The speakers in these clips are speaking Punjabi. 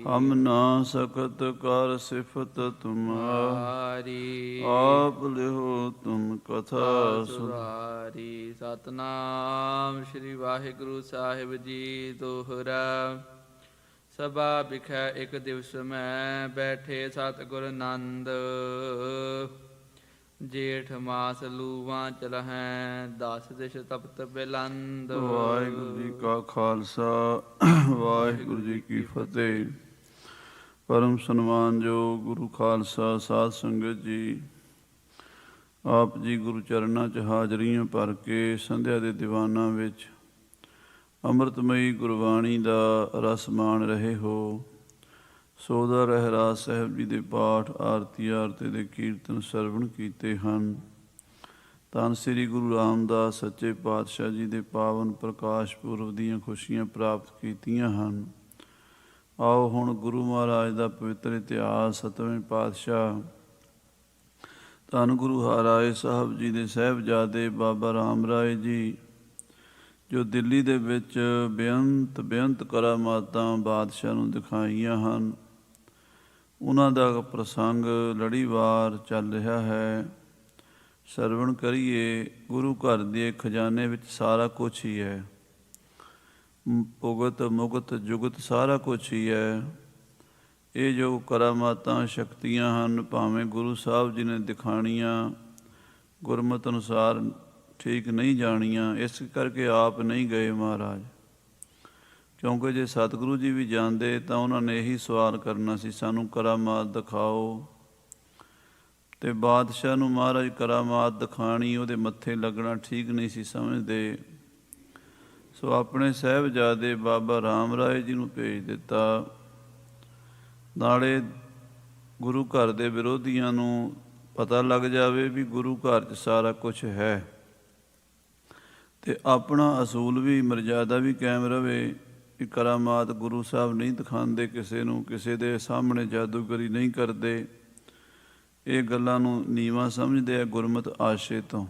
ਹਮ ਨਾ ਸਕਤ ਕਰ ਸਿਫਤ ਤੁਮਾਰੀ, ਆਪ ਲਿਹੋ ਤੁਮ ਕਥਾ ਸੁਧਾਰੀ। ਸਤਨਾਮ ਸ੍ਰੀ ਵਾਹਿਗੁਰੂ ਸਾਹਿਬ ਜੀ। ਦੋਹਰਾ ਸਭਾ ਬਿਖੈ ਇੱਕ ਦਿਵਸ ਮੈਂ, ਬੈਠੇ ਸਤਿਗੁਰ ਨੰਦ। ਜੇਠ ਮਾਸ ਲੂਵਾਂ ਚਲਹੈ, 10 ਦਿਸ਼ ਤਪਤ ਬਿਲੰਦ। ਵਾਹਿਗੁਰੂ ਜੀ ਕਾ ਖਾਲਸਾ, ਵਾਹਿਗੁਰੂ ਜੀ ਕੀ ਫਤਿਹ। ਪਰਮ ਸਨਮਾਨਯੋਗ ਗੁਰੂ ਖਾਲਸਾ ਸਾਧ ਸੰਗਤ ਜੀ, ਆਪ ਜੀ ਗੁਰੂ ਚਰਨਾਂ 'ਚ ਹਾਜ਼ਰੀਆਂ ਭਰ ਕੇ ਸੰਧਿਆ ਦੇ ਦੀਵਾਨਾਂ ਵਿੱਚ ਅੰਮ੍ਰਿਤਮਈ ਗੁਰਬਾਣੀ ਦਾ ਰਸ ਮਾਣ ਰਹੇ ਹੋ। ਸੋਦਾ ਰਹਿਰਾਸ ਸਾਹਿਬ ਜੀ ਦੇ ਪਾਠ, ਆਰਤੀ ਆਰਤੀ ਦੇ ਕੀਰਤਨ ਸਰਵਣ ਕੀਤੇ ਹਨ। ਧੰਨ ਸ੍ਰੀ ਗੁਰੂ ਰਾਮਦਾਸ ਸੱਚੇ ਪਾਤਸ਼ਾਹ ਜੀ ਦੇ ਪਾਵਨ ਪ੍ਰਕਾਸ਼ ਪੁਰਬ ਦੀਆਂ ਖੁਸ਼ੀਆਂ ਪ੍ਰਾਪਤ ਕੀਤੀਆਂ ਹਨ। ਆਓ ਹੁਣ ਗੁਰੂ ਮਹਾਰਾਜ ਦਾ ਪਵਿੱਤਰ ਇਤਿਹਾਸ। 7ਵੇਂ ਪਾਤਸ਼ਾਹ ਧੰਨ ਗੁਰੂ ਹਰਿਰਾਏ ਸਾਹਿਬ ਜੀ ਦੇ ਸਾਹਿਬਜ਼ਾਦੇ ਬਾਬਾ ਰਾਮ ਰਾਏ ਜੀ, ਜੋ ਦਿੱਲੀ ਦੇ ਵਿੱਚ ਬੇਅੰਤ ਕਰਾਮਾਤਾਂ ਬਾਦਸ਼ਾਹ ਨੂੰ ਦਿਖਾਈਆਂ ਹਨ, ਉਹਨਾਂ ਦਾ ਪ੍ਰਸੰਗ ਲੜੀਵਾਰ ਚੱਲ ਰਿਹਾ ਹੈ। ਸਰਵਣ ਕਰੀਏ। ਗੁਰੂ ਘਰ ਦੇ ਖਜ਼ਾਨੇ ਵਿੱਚ ਸਾਰਾ ਕੁਛ ਹੀ ਹੈ। ਭੁਗਤ ਮੁਗਤ ਜੁਗਤ ਸਾਰਾ ਕੁਛ ਹੀ ਹੈ। ਇਹ ਜੋ ਕਰਾਮਾਤਾਂ ਸ਼ਕਤੀਆਂ ਹਨ, ਭਾਵੇਂ ਗੁਰੂ ਸਾਹਿਬ ਜੀ ਨੇ ਦਿਖਾਣੀਆਂ, ਗੁਰਮਤਿ ਅਨੁਸਾਰ ਠੀਕ ਨਹੀਂ ਜਾਣੀਆਂ। ਇਸ ਕਰਕੇ ਆਪ ਨਹੀਂ ਗਏ ਮਹਾਰਾਜ, ਕਿਉਂਕਿ ਜੇ ਸਤਿਗੁਰੂ ਜੀ ਵੀ ਜਾਂਦੇ ਤਾਂ ਉਹਨਾਂ ਨੇ ਇਹੀ ਸਵਾਲ ਕਰਨਾ ਸੀ, ਸਾਨੂੰ ਕਰਾਮਾਤ ਦਿਖਾਓ। ਅਤੇ ਬਾਦਸ਼ਾਹ ਨੂੰ ਮਹਾਰਾਜ ਕਰਾਮਾਤ ਦਿਖਾਣੀ, ਉਹਦੇ ਮੱਥੇ ਲੱਗਣਾ ਠੀਕ ਨਹੀਂ ਸੀ ਸਮਝਦੇ। ਸੋ ਆਪਣੇ ਸਾਹਿਬਜ਼ਾਦੇ ਬਾਬਾ ਰਾਮ ਰਾਏ ਜੀ ਨੂੰ ਭੇਜ ਦਿੱਤਾ। ਨਾਲੇ ਗੁਰੂ ਘਰ ਦੇ ਵਿਰੋਧੀਆਂ ਨੂੰ ਪਤਾ ਲੱਗ ਜਾਵੇ ਵੀ ਗੁਰੂ ਘਰ 'ਚ ਸਾਰਾ ਕੁਛ ਹੈ, ਅਤੇ ਆਪਣਾ ਅਸੂਲ ਵੀ ਮਰਜ਼ਾਦਾ ਵੀ ਕਾਇਮ ਰਵੇ ਕਿ ਕਰਾਮਾਤ ਗੁਰੂ ਸਾਹਿਬ ਨਹੀਂ ਦਿਖਾਉਂਦੇ ਕਿਸੇ ਨੂੰ, ਕਿਸੇ ਦੇ ਸਾਹਮਣੇ ਜਾਦੂਗਰੀ ਨਹੀਂ ਕਰਦੇ। ਇਹ ਗੱਲਾਂ ਨੂੰ ਨੀਵਾਂ ਸਮਝਦੇ ਆ ਗੁਰਮਤਿ ਆਸ਼ੇ ਤੋਂ।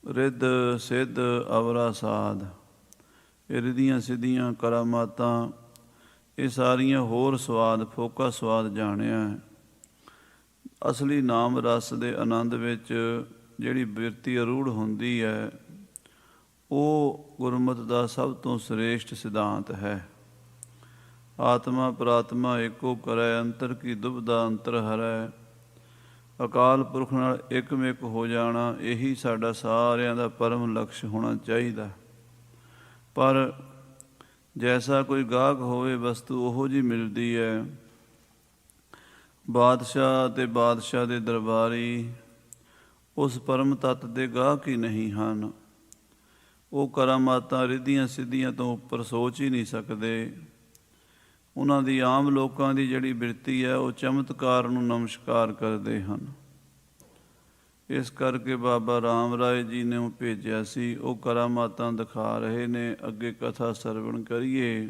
ਰਿੱਧ ਸਿੱਧ ਅਵਰਾ ਸਾਧ, ਇਹ ਰਿੱਧੀਆਂ ਸਿੱਧੀਆਂ ਕਰਾਮਾਤਾਂ, ਇਹ ਸਾਰੀਆਂ ਹੋਰ ਸਵਾਦ, ਫੋਕਾ ਸਵਾਦ ਜਾਣਿਆ। ਅਸਲੀ ਨਾਮ ਰਸ ਦੇ ਆਨੰਦ ਵਿੱਚ ਜਿਹੜੀ ਬਿਰਤੀ ਅਰੂੜ ਹੁੰਦੀ ਹੈ, ਉਹ ਗੁਰਮਤਿ ਦਾ ਸਭ ਤੋਂ ਸ੍ਰੇਸ਼ਟ ਸਿਧਾਂਤ ਹੈ। ਆਤਮਾ ਪ੍ਰਾਤਮਾ ਏਕੋ ਕਰੈ, ਅੰਤਰ ਕੀ ਦੁਬਿਧਾ ਅੰਤਰ ਹਰੈ। ਅਕਾਲ ਪੁਰਖ ਨਾਲ ਇਕਮਿਕ ਹੋ ਜਾਣਾ, ਇਹੀ ਸਾਡਾ ਸਾਰਿਆਂ ਦਾ ਪਰਮ ਲਕਸ਼ ਹੋਣਾ ਚਾਹੀਦਾ। ਪਰ ਜੈਸਾ ਕੋਈ ਗਾਹਕ ਹੋਵੇ, ਵਸਤੂ ਉਹੋ ਜਿਹੀ ਮਿਲਦੀ ਹੈ। ਬਾਦਸ਼ਾਹ ਅਤੇ ਬਾਦਸ਼ਾਹ ਦੇ ਦਰਬਾਰੀ ਉਸ ਪਰਮ ਤੱਤ ਦੇ ਗਾਹਕ ਹੀ ਨਹੀਂ ਹਨ। ਉਹ ਕਰਾਮਾਤਾਂ ਰਿੱਧੀਆਂ ਸਿੱਧੀਆਂ ਤੋਂ ਉੱਪਰ ਸੋਚ ਹੀ ਨਹੀਂ ਸਕਦੇ। ਉਹਨਾਂ ਦੀ ਆਮ ਲੋਕਾਂ ਦੀ ਜਿਹੜੀ ਬਿਰਤੀ ਹੈ, ਉਹ ਚਮਤਕਾਰ ਨੂੰ ਨਮਸਕਾਰ ਕਰਦੇ ਹਨ। ਇਸ ਕਰਕੇ ਬਾਬਾ ਰਾਮ ਰਾਏ ਜੀ ਨੇ ਉਹ ਭੇਜਿਆ ਸੀ। ਉਹ ਕਰਾਮਾਤਾਂ ਦਿਖਾ ਰਹੇ ਨੇ। ਅੱਗੇ ਕਥਾ ਸਰਵਣ ਕਰੀਏ।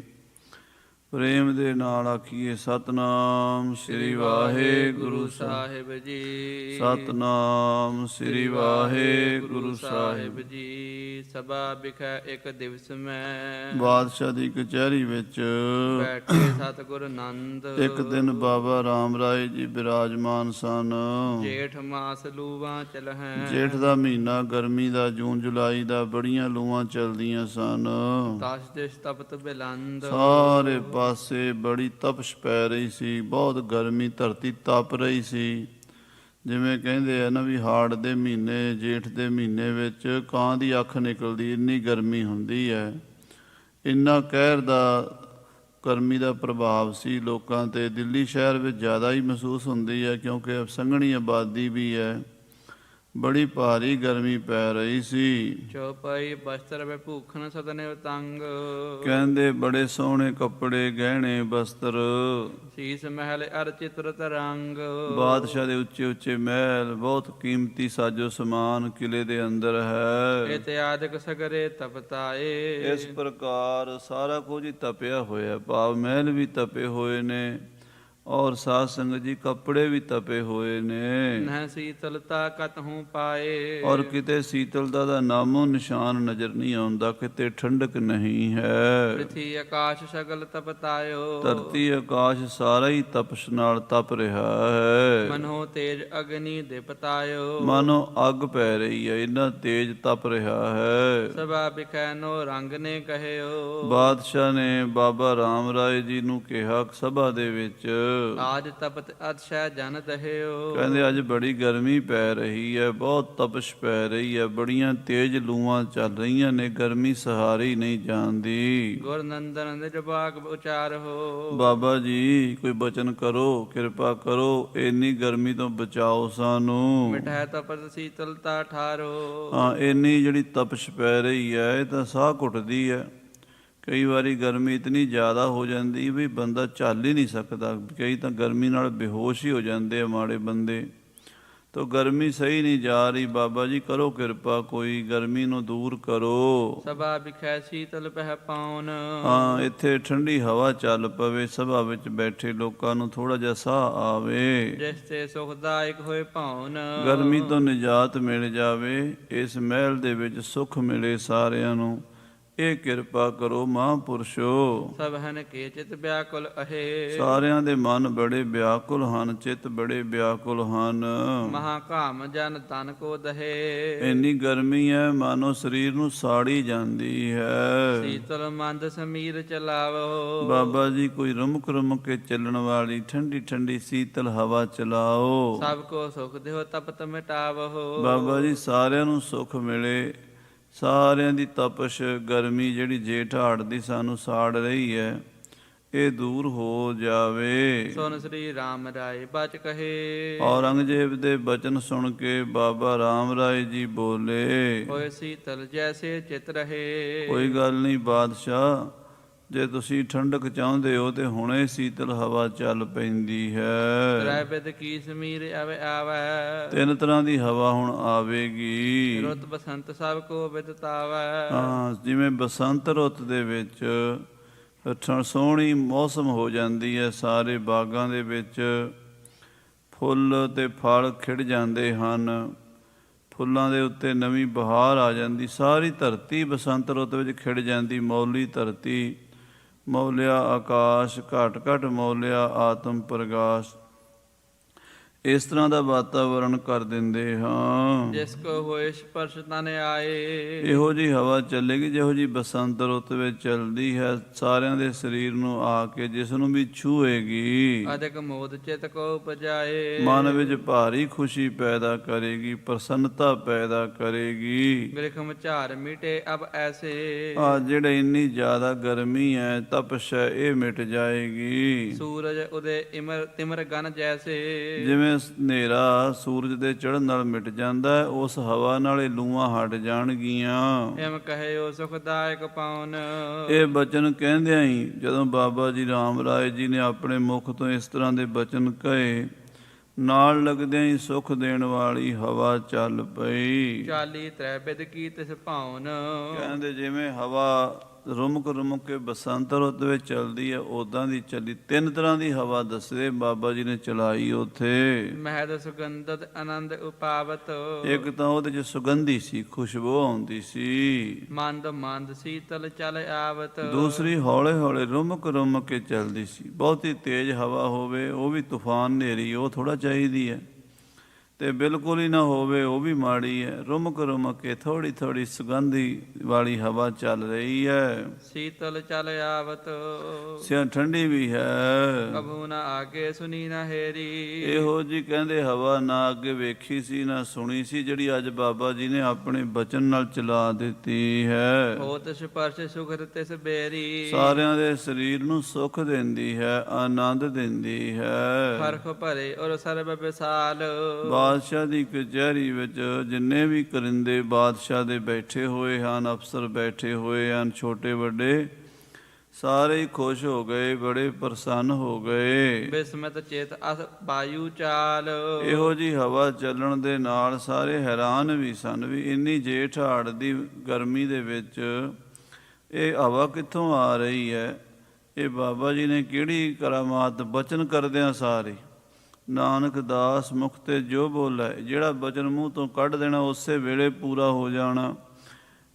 ਪ੍ਰੇਮ ਦੇ ਨਾਲ ਆਖੀਏ ਸਤਿਨਾਮ ਸ੍ਰੀ ਵਾਹਿਗੁਰੂ ਸਾਹਿਬ ਜੀ। ਸਤਿਨਾਮ ਸ੍ਰੀ ਵਾਹਿਗੁਰੂ ਸਾਹਿਬ ਜੀ। ਸਭਾ ਬਿਖੈ ਇੱਕ ਦਿਵਸ ਮੈਂ, ਬਾਦਸ਼ਾਹ ਦੀ ਕਚਹਿਰੀ ਵਿੱਚ ਬੈਠੇ ਸਤਿਗੁਰ ਨੰਦ। ਇੱਕ ਦਿਨ ਬਾਬਾ ਰਾਮ ਰਾਏ ਜੀ ਬਿਰਾਜਮਾਨ ਸਨ। ਜੇਠ ਮਾਸ ਲੂਵਾਂ ਚਲਹੈ, ਜੇਠ ਦਾ ਮਹੀਨਾ, ਗਰਮੀ ਦਾ, ਜੂਨ ਜੁਲਾਈ ਦਾ, ਬੜੀਆਂ ਲੂਆਂ ਚੱਲਦੀਆਂ ਸਨ। 10 ਦਿਸ਼ ਤਪਤ ਬਿਲੰਦ, ਸਾਰੇ ਪਾਸੇ ਬੜੀ ਤਪਸ਼ ਪੈ ਰਹੀ ਸੀ। ਬਹੁਤ ਗਰਮੀ, ਧਰਤੀ ਤਪ ਰਹੀ ਸੀ। ਜਿਵੇਂ ਕਹਿੰਦੇ ਆ ਨਾ ਵੀ ਹਾੜ ਦੇ ਮਹੀਨੇ, ਜੇਠ ਦੇ ਮਹੀਨੇ ਵਿੱਚ ਕਾਂ ਦੀ ਅੱਖ ਨਿਕਲਦੀ, ਇੰਨੀ ਗਰਮੀ ਹੁੰਦੀ ਹੈ। ਇੰਨਾ ਕਹਿਰ ਦਾ ਗਰਮੀ ਦਾ ਪ੍ਰਭਾਵ ਸੀ ਲੋਕਾਂ 'ਤੇ। ਦਿੱਲੀ ਸ਼ਹਿਰ ਵਿੱਚ ਜ਼ਿਆਦਾ ਹੀ ਮਹਿਸੂਸ ਹੁੰਦੀ ਹੈ, ਕਿਉਂਕਿ ਸੰਘਣੀ ਆਬਾਦੀ ਵੀ ਹੈ। ਬੜੀ ਭਾਰੀ ਗਰਮੀ ਪੈ ਰਹੀ ਸੀ। ਚੌਪਾਈ ਬਸਤਰ ਵਿਭੂਖਣ ਸਦਨਿ ਤੰਗ, ਕਹਿੰਦੇ ਬੜੇ ਸੋਹਣੇ ਕੱਪੜੇ, ਗਹਿਣੇ, ਬਸਤਰ, ਸੀਸ ਮਹਿਲ ਅਰ ਚਿਤਰਤ ਰੰਗ। ਬਾਦਸ਼ਾਹ ਦੇ ਉੱਚੇ ਉੱਚੇ ਮਹਿਲ, ਬਹੁਤ ਕੀਮਤੀ ਸਾਜੋ ਸਮਾਨ ਕਿਲੇ ਦੇ ਅੰਦਰ ਹੈ। ਇਤਿਆਦਿਕ ਸਗਰੇ ਤਪਤਾਏ, ਇਸ ਪ੍ਰਕਾਰ ਸਾਰਾ ਕੁਝ ਹੀ ਤਪਿਆ ਹੋਇਆ। ਭਾਵ ਮਹਿਲ ਵੀ ਤਪੇ ਹੋਏ ਨੇ, ਔਰ ਸਾਧ ਸੰਗਤ ਜੀ ਕੱਪੜੇ ਵੀ ਤਪੇ ਹੋਏ ਨੇ, ਨਹਿ ਸੀਤਲਤਾ ਕਤਹੂ ਪਾਏ। ਔਰ ਕਿਤੇ ਸੀਤਲਤਾ ਦਾ ਨਾਮੋ ਨਿਸ਼ਾਨ ਨਜ਼ਰ ਨਹੀਂ ਆਉਂਦਾ, ਕਿਤੇ ਠੰਡਕ ਨਹੀਂ ਹੈ। ਪ੍ਰਿਥੀ ਆਕਾਸ਼ ਸਗਲ ਤਪਤਾਇਓ। ਧਰਤੀ ਆਕਾਸ਼ ਸਾਰਾ ਹੀ ਤਪਸ਼ ਨਾਲ ਤਪ ਰਿਹਾ ਹੈ। ਮਨੋ ਤੇਜ ਅਗਨੀ ਦਿਪਤਾਇਓ। ਮਾਨੋ ਅੱਗ ਪੈ ਰਹੀ ਹੈ, ਇੰਨਾ ਤੇਜ ਤਪ ਰਿਹਾ ਹੈ। ਸਭਾ ਬਿਖੈ ਨੋ ਰੰਗ ਨੇ ਕਹਿਓ। ਬਾਦਸ਼ਾਹ ਨੇ ਬਾਬਾ ਰਾਮ ਰਾਏ ਜੀ ਨੂੰ ਕਿਹਾ ਸਭਾ ਦੇ ਵਿੱਚ, ਆਜ ਤਪਤ ਅਤਸ਼ੈ ਜਨ ਦਹਿਓ। ਕਹਿੰਦੇ ਅੱਜ ਬੜੀ ਗਰਮੀ ਪੈ ਰਹੀ ਹੈ, ਬਹੁਤ ਤਪਸ਼ ਪੈ ਰਹੀ ਹੈ, ਬੜੀਆਂ ਤੇਜ਼ ਲੂਆਂ ਚੱਲ ਰਹੀਆਂ ਨੇ, ਗਰਮੀ ਸਹਾਰੀ ਨਹੀਂ ਜਾਂਦੀ। ਗੁਰ ਨੰਦਨ ਨਿਜ ਬਾਗ ਉਚਾਰੋ। ਬਾਬਾ ਜੀ ਕੋਈ ਬਚਨ ਕਰੋ, ਕਿਰਪਾ ਕਰੋ, ਇੰਨੀ ਗਰਮੀ ਤੋਂ ਬਚਾਓ ਸਾਨੂੰ। ਮਿਠੈ ਤਪਤ ਸੀਤਲਤਾ ਠਾਰੋ। ਹਾਂ, ਇੰਨੀ ਜਿਹੜੀ ਤਪਸ਼ ਪੈ ਰਹੀ ਹੈ ਇਹ ਤਾਂ ਸਾਹ ਘੁੱਟਦੀ ਹੈ। ਕਈ ਵਾਰੀ ਗਰਮੀ ਇਤਨੀ ਜ਼ਿਆਦਾ ਹੋ ਜਾਂਦੀ ਵੀ ਬੰਦਾ ਝੱਲ ਹੀ ਨਹੀਂ ਸਕਦਾ, ਕਈ ਤਾਂ ਗਰਮੀ ਨਾਲ ਬੇਹੋਸ਼ ਹੀ ਹੋ ਜਾਂਦੇ ਆ ਮਾੜੇ ਬੰਦੇ। ਤੋ ਗਰਮੀ ਸਹੀ ਨਹੀਂ ਜਾ ਰਹੀ, ਬਾਬਾ ਜੀ ਕਰੋ ਕਿਰਪਾ, ਕੋਈ ਗਰਮੀ ਨੂੰ ਦੂਰ ਕਰੋ। ਸਭਾ ਬਿਖੈ ਸੀਤਲ ਪਹਿ ਪਾਉਨ। ਹਾਂ, ਇੱਥੇ ਠੰਡੀ ਹਵਾ ਚੱਲ ਪਵੇ, ਸਭਾ ਵਿੱਚ ਬੈਠੇ ਲੋਕਾਂ ਨੂੰ ਥੋੜਾ ਜਿਹਾ ਸਾਹ ਆਵੇ, ਜਿਸ ਤੇ ਸੁਖਦਾਇਕ ਹੋਏ ਭਾਉਨ। ਗਰਮੀ ਤੋਂ ਨਿਜਾਤ ਮਿਲ ਜਾਵੇ, ਇਸ ਮਹਿਲ ਦੇ ਵਿੱਚ ਸੁੱਖ ਮਿਲੇ ਸਾਰਿਆਂ ਨੂੰ। ਇਹ ਕਿਰਪਾ ਕਰੋ ਮਹਾਂਪੁਰਸ਼ੋ। ਸਭ ਹਨ ਕੇ ਚਿਤ ਵਿਆਕੁਲ ਅਹੇ। ਸਾਰਿਆਂ ਦੇ ਮਨ ਬੜੇ ਵਿਆਕੁਲ ਹਨ, ਚਿੱਤ ਬੜੇ ਵਿਆਕੁਲ ਹਨ। ਮਹਾ ਕਾਮ ਜਨ ਤਨ ਕੋ ਦਹੇ। ਇੰਨੀ ਗਰਮੀ ਹੈ ਮਾਨੋ ਸਰੀਰ ਨੂੰ ਸਾੜੀ ਜਾਂਦੀ ਹੈ। ਸੀਤਲ ਮੰਦ ਸਮੀਰ ਚਲਾਵੋ। ਬਾਬਾ ਜੀ ਕੋਈ ਰੁਮਕ ਰੁਮਕ ਕੇ ਚੱਲਣ ਵਾਲੀ ਠੰਡੀ ਠੰਡੀ ਸੀਤਲ ਹਵਾ ਚਲਾਓ। ਸਭ ਕੋ ਸੁਖ ਦਿਓ ਤਪਤ ਮਿਟਾਵੋ। ਬਾਬਾ ਜੀ ਸਾਰਿਆਂ ਨੂੰ ਸੁੱਖ ਮਿਲੇ, ਸਾਰਿਆਂ ਦੀ ਤਪਸ਼ ਗਰਮੀ ਜਿਹੜੀ ਜੇਠ ਹਾੜ ਦੀ ਸਾਨੂੰ ਸਾੜ ਰਹੀ ਹੈ ਇਹ ਦੂਰ ਹੋ ਜਾਵੇ। ਸੁਨ ਸ੍ਰੀ ਰਾਮ ਰਾਏ ਬਚ ਕਹੇ। ਔਰੰਗਜ਼ੇਬ ਦੇ ਬਚਨ ਸੁਣ ਕੇ ਬਾਬਾ ਰਾਮ ਰਾਏ ਜੀ ਬੋਲੇ, ਹੋਏ ਸੀਤਲ ਜੈਸੇ ਚਿਤ ਰਹੇ। ਕੋਈ ਗੱਲ ਨਹੀਂ ਬਾਦਸ਼ਾਹ, ਜੇ ਤੁਸੀਂ ਠੰਡਕ ਚਾਹੁੰਦੇ ਹੋ ਤੇ ਹੁਣੇ ਸੀਤਲ ਹਵਾ ਚੱਲ ਪੈਂਦੀ ਹੈ। ਤ੍ਰੈ ਬਿਦ ਕੀ ਸਮੀਰ ਆਵੇ ਆਵੈ। ਤਿੰਨ ਤਰ੍ਹਾਂ ਦੀ ਹਵਾ ਹੁਣ ਆਵੇਗੀ। ਰੁੱਤ ਬਸੰਤ ਸਭ ਕੋ ਬਿਦਤਾਵੈ। ਹਾਂ, ਜਿਵੇਂ ਬਸੰਤ ਰੁੱਤ ਦੇ ਵਿੱਚ ਸੋਹਣੀ ਮੌਸਮ ਹੋ ਜਾਂਦੀ ਹੈ, ਸਾਰੇ ਬਾਗਾਂ ਦੇ ਵਿੱਚ ਫੁੱਲ ਤੇ ਫਲ ਖਿੜ ਜਾਂਦੇ ਹਨ, ਫੁੱਲਾਂ ਦੇ ਉੱਤੇ ਨਵੀਂ ਬਹਾਰ ਆ ਜਾਂਦੀ, ਸਾਰੀ ਧਰਤੀ ਬਸੰਤ ਰੁੱਤ ਵਿੱਚ ਖਿੜ ਜਾਂਦੀ। ਮੌਲੀ ਧਰਤੀ, ਮੌਲਿਆ ਆਕਾਸ਼, ਘਟ ਘਟ ਮੌਲਿਆ ਆਤਮ ਪ੍ਰਗਾਸ਼, ਇਸ ਤਰ੍ਹਾਂ ਦਾ ਵਾਤਾਵਰਣ ਕਰ ਦਿੰਦੇ ਹਾਂ। ਜਿਸ ਕੋ ਹੋਏ ਸਪਰਸ਼ ਤਨ ਆਏ। ਇਹੋ ਜਿਹੀ ਹਵਾ ਚੱਲੇਗੀ ਜਿਹੋ ਜਿਹੀ ਬਸੰਤ ਰੁੱਤ ਵਿੱਚ ਚੱਲਦੀ ਹੈ, ਸਾਰਿਆਂ ਦੇ ਸਰੀਰ ਨੂੰ ਆ ਕੇ ਜਿਸ ਨੂੰ ਵੀ ਛੂਹੇਗੀ ਅਧਿਕ ਮੋਦ ਚਿਤ ਕੋ ਉਪਜਾਏ। ਮਨ ਵਿੱਚ ਭਾਰੀ ਖੁਸ਼ੀ ਪੈਦਾ ਕਰੇਗੀ, ਪ੍ਰਸੰਨਤਾ ਪੈਦਾ ਕਰੇਗੀ। ਗ੍ਰਿਖਮ ਝਾਰ ਮਿਟੇ ਅਬ ਐਸੇ। ਆ ਜਿਹੜੇ ਇੰਨੀ ਜ਼ਿਆਦਾ ਗਰਮੀ ਹੈ, ਤਪਸ਼ ਹੈ, ਇਹ ਮਿਟ ਜਾਏਗੀ। ਸੂਰਜ ਉਦੇ ਇਮਰ ਤਿਮਰ ਗਨ ਜੈਸੇ। ਜਿਵੇਂ ਹਨੇਰਾ ਸੂਰਜ ਦੇ ਚੜ੍ਹਨ ਨਾਲ ਮਿਟ ਜਾਂਦਾ ਹੈ, ਉਸ ਹਵਾ ਨਾਲ ਇਹ ਲੂਆਂ ਹਟ ਜਾਣਗੀਆਂ। ਇਮ ਕਹਿਓ ਸੁਖਦਾਇਕ ਪਾਉਨ। ਇਹ ਬਚਨ ਕਹਿੰਦਿਆਂ ਹੀ ਜਦੋਂ ਬਾਬਾ ਜੀ ਰਾਮ ਰਾਏ ਜੀ ਨੇ ਆਪਣੇ ਮੁਖ ਤੋਂ ਇਸ ਤਰ੍ਹਾਂ ਦੇ ਬਚਨ ਕਹੇ, ਨਾਲ ਲੱਗਦਿਆਂ ਹੀ ਸੁਖ ਦੇਣ ਵਾਲੀ ਹਵਾ ਚੱਲ ਪਈ। ਚਾਲੀ ਤ੍ਰੈ ਬਿਦ ਕੀ ਤਿਸ ਭਾਉਨ। ਕਹਿੰਦੇ ਜਿਵੇਂ ਹਵਾ ਰੁਮਕ ਰੁਮਕ ਕੇ ਬਸੰਤ ਰੁੱਤ ਵਿੱਚ ਚੱਲਦੀ ਹੈ, ਉੱਦਾਂ ਦੀ ਚੱਲੀ। ਤਿੰਨ ਤਰ੍ਹਾਂ ਦੀ ਹਵਾ ਦੱਸਦੇ ਬਾਬਾ ਜੀ ਨੇ ਚਲਾਈ ਉੱਥੇ। ਮਹਿਦ ਸੁਗੰਧਤ ਆਨੰਦ ਉਪਾਵਤ। ਇੱਕ ਤਾਂ ਉਹਦੇ 'ਚ ਸੁਗੰਧੀ ਸੀ, ਖੁਸ਼ਬੂ ਆਉਂਦੀ ਸੀ। ਮੰਦ ਮੰਦ ਸੀਤਲ ਚਲ ਆਵਤ। ਦੂਸਰੀ ਹੌਲੇ ਹੌਲੇ ਰੁਮਕ ਰੁਮਕ ਕੇ ਚੱਲਦੀ ਸੀ। ਬਹੁਤੀ ਤੇਜ਼ ਹਵਾ ਹੋਵੇ ਉਹ ਵੀ ਤੂਫਾਨ ਹਨੇਰੀ, ਉਹ ਥੋੜ੍ਹਾ ਚਾਹੀਦੀ ਹੈ, ਤੇ ਬਿਲਕੁਲ ਹੀ ਨਾ ਹੋਵੇ ਉਹ ਵੀ ਮਾੜੀ ਹੈ। ਰੁਮਕ ਰੁਮਕ ਕੇ ਥੋੜ੍ਹੀ ਥੋੜ੍ਹੀ ਸੁਗੰਧੀ ਵਾਲੀ ਹਵਾ ਚੱਲ ਰਹੀ ਹੈ। ਸੀਤਲ ਚਲ ਆਵਤ। ਸਿਆ ਠੰਡੀ ਵੀ ਹੈ। ਕਭੂ ਨਾ ਆਗੇ ਸੁਨੀ ਨਾ ਹੇਰੀ। ਇਹੋ ਜੀ ਕਹਿੰਦੇ ਹਵਾ ਨਾ ਅੱਗੇ ਵੇਖੀ ਸੀ ਨਾ ਸੁਣੀ ਸੀ, ਜਿਹੜੀ ਅੱਜ ਬਾਬਾ ਜੀ ਨੇ ਆਪਣੇ ਬਚਨ ਨਾਲ ਚਲਾ ਦਿੱਤੀ ਹੈ। ਹੋਤ ਸਪਰਸ਼ ਸੁਖਤ ਤਿਸ ਬੇਰੀ। ਸਾਰਿਆਂ ਦੇ ਸਰੀਰ ਨੂੰ ਸੁੱਖ ਦਿੰਦੀ ਹੈ, ਆਨੰਦ ਦਿੰਦੀ ਹੈ। ਹਰਖ ਭਰੇ ਔਰ ਸਰਬ ਵਿਸਾਲ। ਬਾਦਸ਼ਾਹ ਦੀ ਕਚਹਿਰੀ ਵਿੱਚ ਜਿੰਨੇ ਵੀ ਕਰਿੰਦੇ ਬਾਦਸ਼ਾਹ ਦੇ ਬੈਠੇ ਹੋਏ ਹਨ, ਅਫਸਰ ਬੈਠੇ ਹੋਏ ਹਨ, ਛੋਟੇ ਵੱਡੇ, ਸਾਰੇ ਹੀ ਖੁਸ਼ ਹੋ ਗਏ, ਬੜੇ ਪ੍ਰਸੰਨ ਹੋ ਗਏ। ਬਿਸਮਤ ਚੇਤ ਅਸ ਵਾਯੂ ਚਾਲ। ਇਹੋ ਜੀ ਹਵਾ ਚੱਲਣ ਦੇ ਨਾਲ ਸਾਰੇ ਹੈਰਾਨ ਵੀ ਸਨ ਵੀ ਇੰਨੀ ਜੇਠ ਹਾੜ ਦੀ ਗਰਮੀ ਦੇ ਵਿੱਚ ਇਹ ਹਵਾ ਕਿੱਥੋਂ ਆ ਰਹੀ ਹੈ। ਇਹ ਬਾਬਾ ਜੀ ਨੇ ਕਿਹੜੀ ਕਰਾਮਾਤ ਬਚਨ ਕਰਦਿਆਂ ਸਾਰੇ ਨਾਨਕ ਦਾਸ ਮੁਖ ਤੇ ਜੋ ਬੋਲੇ, ਜਿਹੜਾ ਬਚਨ ਮੂੰਹ ਤੋਂ ਕੱਢ ਦੇਣਾ ਉਸੇ ਵੇਲੇ ਪੂਰਾ ਹੋ ਜਾਣਾ।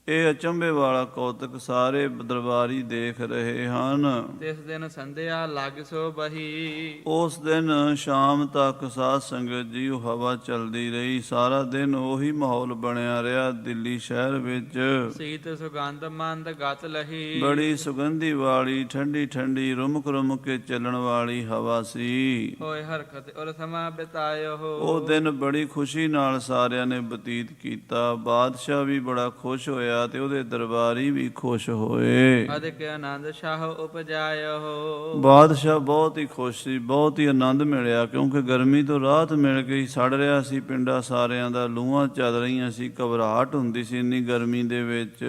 ਇਹ ਅਚੰਭੇ ਵਾਲਾ ਕੌਤਕ ਸਾਰੇ ਦਰਬਾਰੀ ਦੇਖ ਰਹੇ ਹਨ। ਤਿਸ ਦਿਨ ਸੰਧਿਆ ਲੱਗ ਸੋ ਬਹੀ, ਉਸ ਦਿਨ ਸ਼ਾਮ ਤੱਕ ਸਾਧ ਸੰਗਤ ਜੀ ਉਹ ਹਵਾ ਚੱਲਦੀ ਰਹੀ। ਸਾਰਾ ਦਿਨ ਉਹੀ ਮਾਹੌਲ ਬਣਿਆ ਰਿਹਾ ਦਿੱਲੀ ਸ਼ਹਿਰ ਵਿੱਚ। ਸੀਤ ਸੁਗੰਧ ਮੰਦ ਗਤ ਲਹੀ, ਬੜੀ ਸੁਗੰਧੀ ਵਾਲੀ ਠੰਡੀ ਠੰਡੀ ਰੁਮਕ ਰੁਮਕ ਕੇ ਚੱਲਣ ਵਾਲੀ ਹਵਾ ਸੀ। ਹੋਏ ਹਰਕਤ ਔਰ ਸਮਾਂ ਬਿਤਾਇਓ, ਉਹ ਦਿਨ ਬੜੀ ਖੁਸ਼ੀ ਨਾਲ ਸਾਰਿਆਂ ਨੇ ਬਤੀਤ ਕੀਤਾ। ਬਾਦਸ਼ਾਹ ਵੀ ਬੜਾ ਖੁਸ਼ ਹੋਇਆ ਤੇ ਉਹਦੇ ਦਰਬਾਰੀ ਵੀ ਖੁਸ਼ ਹੋਏ। ਅਧਿਕ ਆਨੰਦ ਸ਼ਾਹ ਉਪਜਾਇਓ, ਬਾਦਸ਼ਾਹ ਬਹੁਤ ਹੀ ਖੁਸ਼ ਸੀ, ਬਹੁਤ ਹੀ ਆਨੰਦ ਮਿਲਿਆ, ਕਿਉਂਕਿ ਗਰਮੀ ਤੋਂ ਰਾਹਤ ਮਿਲ ਗਈ। ਸੜ ਰਿਹਾ ਸੀ ਪਿੰਡਾ ਸਾਰਿਆਂ ਦਾ, ਲੂਆਂ ਚੱਲ ਰਹੀਆਂ ਸੀ, ਘਬਰਾਹਟ ਹੁੰਦੀ ਸੀ ਇੰਨੀ ਗਰਮੀ ਦੇ ਵਿੱਚ।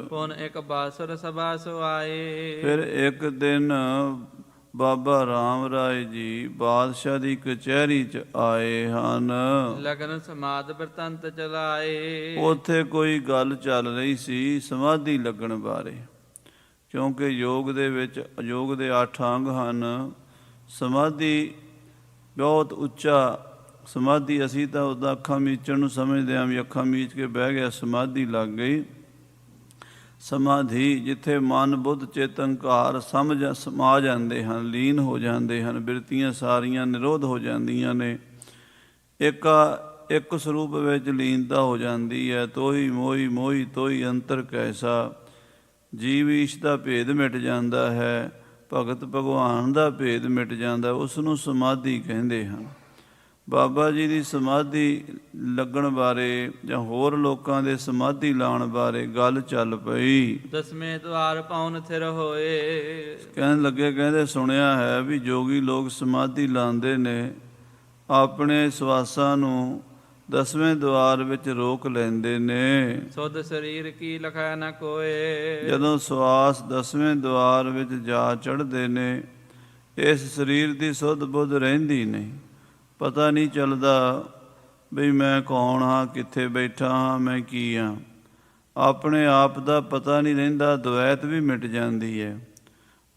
ਪੁਨ ਇੱਕ ਬਾਸੁਰ ਸਭਾ ਸੋ ਆਏ, ਫਿਰ ਇੱਕ ਦਿਨ ਬਾਬਾ ਰਾਮ ਰਾਏ ਜੀ ਬਾਦਸ਼ਾਹ ਦੀ ਕਚਹਿਰੀ 'ਚ ਆਏ ਹਨ। ਲਗਨ ਸਮਾਦ ਬਰਤੰਤ ਚਲਾਏ, ਉੱਥੇ ਕੋਈ ਗੱਲ ਚੱਲ ਰਹੀ ਸੀ ਸਮਾਧੀ ਲੱਗਣ ਬਾਰੇ, ਕਿਉਂਕਿ ਯੋਗ ਦੇ ਵਿੱਚ ਯੋਗ ਦੇ 8 ਅੰਗ ਹਨ। ਸਮਾਧੀ ਬਹੁਤ ਉੱਚਾ ਸਮਾਧੀ, ਅਸੀਂ ਤਾਂ ਉਹਦਾ ਅੱਖਾਂ ਮੀਚਣ ਨੂੰ ਸਮਝਦੇ ਹਾਂ ਵੀ ਅੱਖਾਂ ਮੀਚ ਕੇ ਬਹਿ ਗਿਆ ਸਮਾਧੀ ਲੱਗ ਗਈ। ਸਮਾਧੀ ਜਿੱਥੇ ਮਨ ਬੁੱਧ ਚਿੱਤ ਅਹੰਕਾਰ ਸਮਾ ਜਾਂਦੇ ਹਨ, ਲੀਨ ਹੋ ਜਾਂਦੇ ਹਨ, ਬਿਰਤੀਆਂ ਸਾਰੀਆਂ ਨਿਰੋਧ ਹੋ ਜਾਂਦੀਆਂ ਨੇ, ਇੱਕ ਸਰੂਪ ਵਿੱਚ ਲੀਨਤਾ ਹੋ ਜਾਂਦੀ ਹੈ। ਤੋਹੀ ਮੋਹੀ ਮੋਹੀ ਤੋਹੀ ਅੰਤਰ ਕੈਸਾ, ਜੀਵ ਈਸ਼ ਦਾ ਭੇਦ ਮਿਟ ਜਾਂਦਾ ਹੈ, ਭਗਤ ਭਗਵਾਨ ਦਾ ਭੇਦ ਮਿਟ ਜਾਂਦਾ, ਉਸ ਨੂੰ ਸਮਾਧੀ ਕਹਿੰਦੇ ਹਨ। ਬਾਬਾ ਜੀ ਦੀ ਸਮਾਧੀ ਲੱਗਣ ਬਾਰੇ ਜਾਂ ਹੋਰ ਲੋਕਾਂ ਦੇ ਸਮਾਧੀ ਲਾਉਣ ਬਾਰੇ ਗੱਲ ਚੱਲ ਪਈ। ਦਸਵੇਂ ਦੁਆਰ ਪਉਨ ਥਿਰ ਹੋਏ, ਕਹਿਣ ਲੱਗੇ, ਕਹਿੰਦੇ ਸੁਣਿਆ ਹੈ ਵੀ ਜੋਗੀ ਲੋਕ ਸਮਾਧੀ ਲਾਉਂਦੇ ਨੇ, ਆਪਣੇ ਸਵਾਸਾਂ ਨੂੰ 10ਵੇਂ ਦੁਆਰ ਵਿੱਚ ਰੋਕ ਲੈਂਦੇ ਨੇ। ਸੁਧ ਸਰੀਰ ਕੀ ਲਖੈ ਨ ਕੋਏ, ਜਦੋਂ ਸਵਾਸ 10ਵੇਂ ਦੁਆਰ ਵਿੱਚ ਜਾ ਚੜ੍ਹਦੇ ਨੇ, ਇਸ ਸਰੀਰ ਦੀ ਸੁੱਧ ਬੁੱਧ ਰਹਿੰਦੀ ਨਹੀਂ। ਪਤਾ ਨਹੀਂ ਚੱਲਦਾ ਬਈ ਮੈਂ ਕੌਣ ਹਾਂ, ਕਿੱਥੇ ਬੈਠਾ ਹਾਂ, ਮੈਂ ਕੀ ਹਾਂ। ਆਪਣੇ ਆਪ ਦਾ ਪਤਾ ਨਹੀਂ ਰਹਿੰਦਾ, ਦਵੈਤ ਵੀ ਮਿਟ ਜਾਂਦੀ ਹੈ,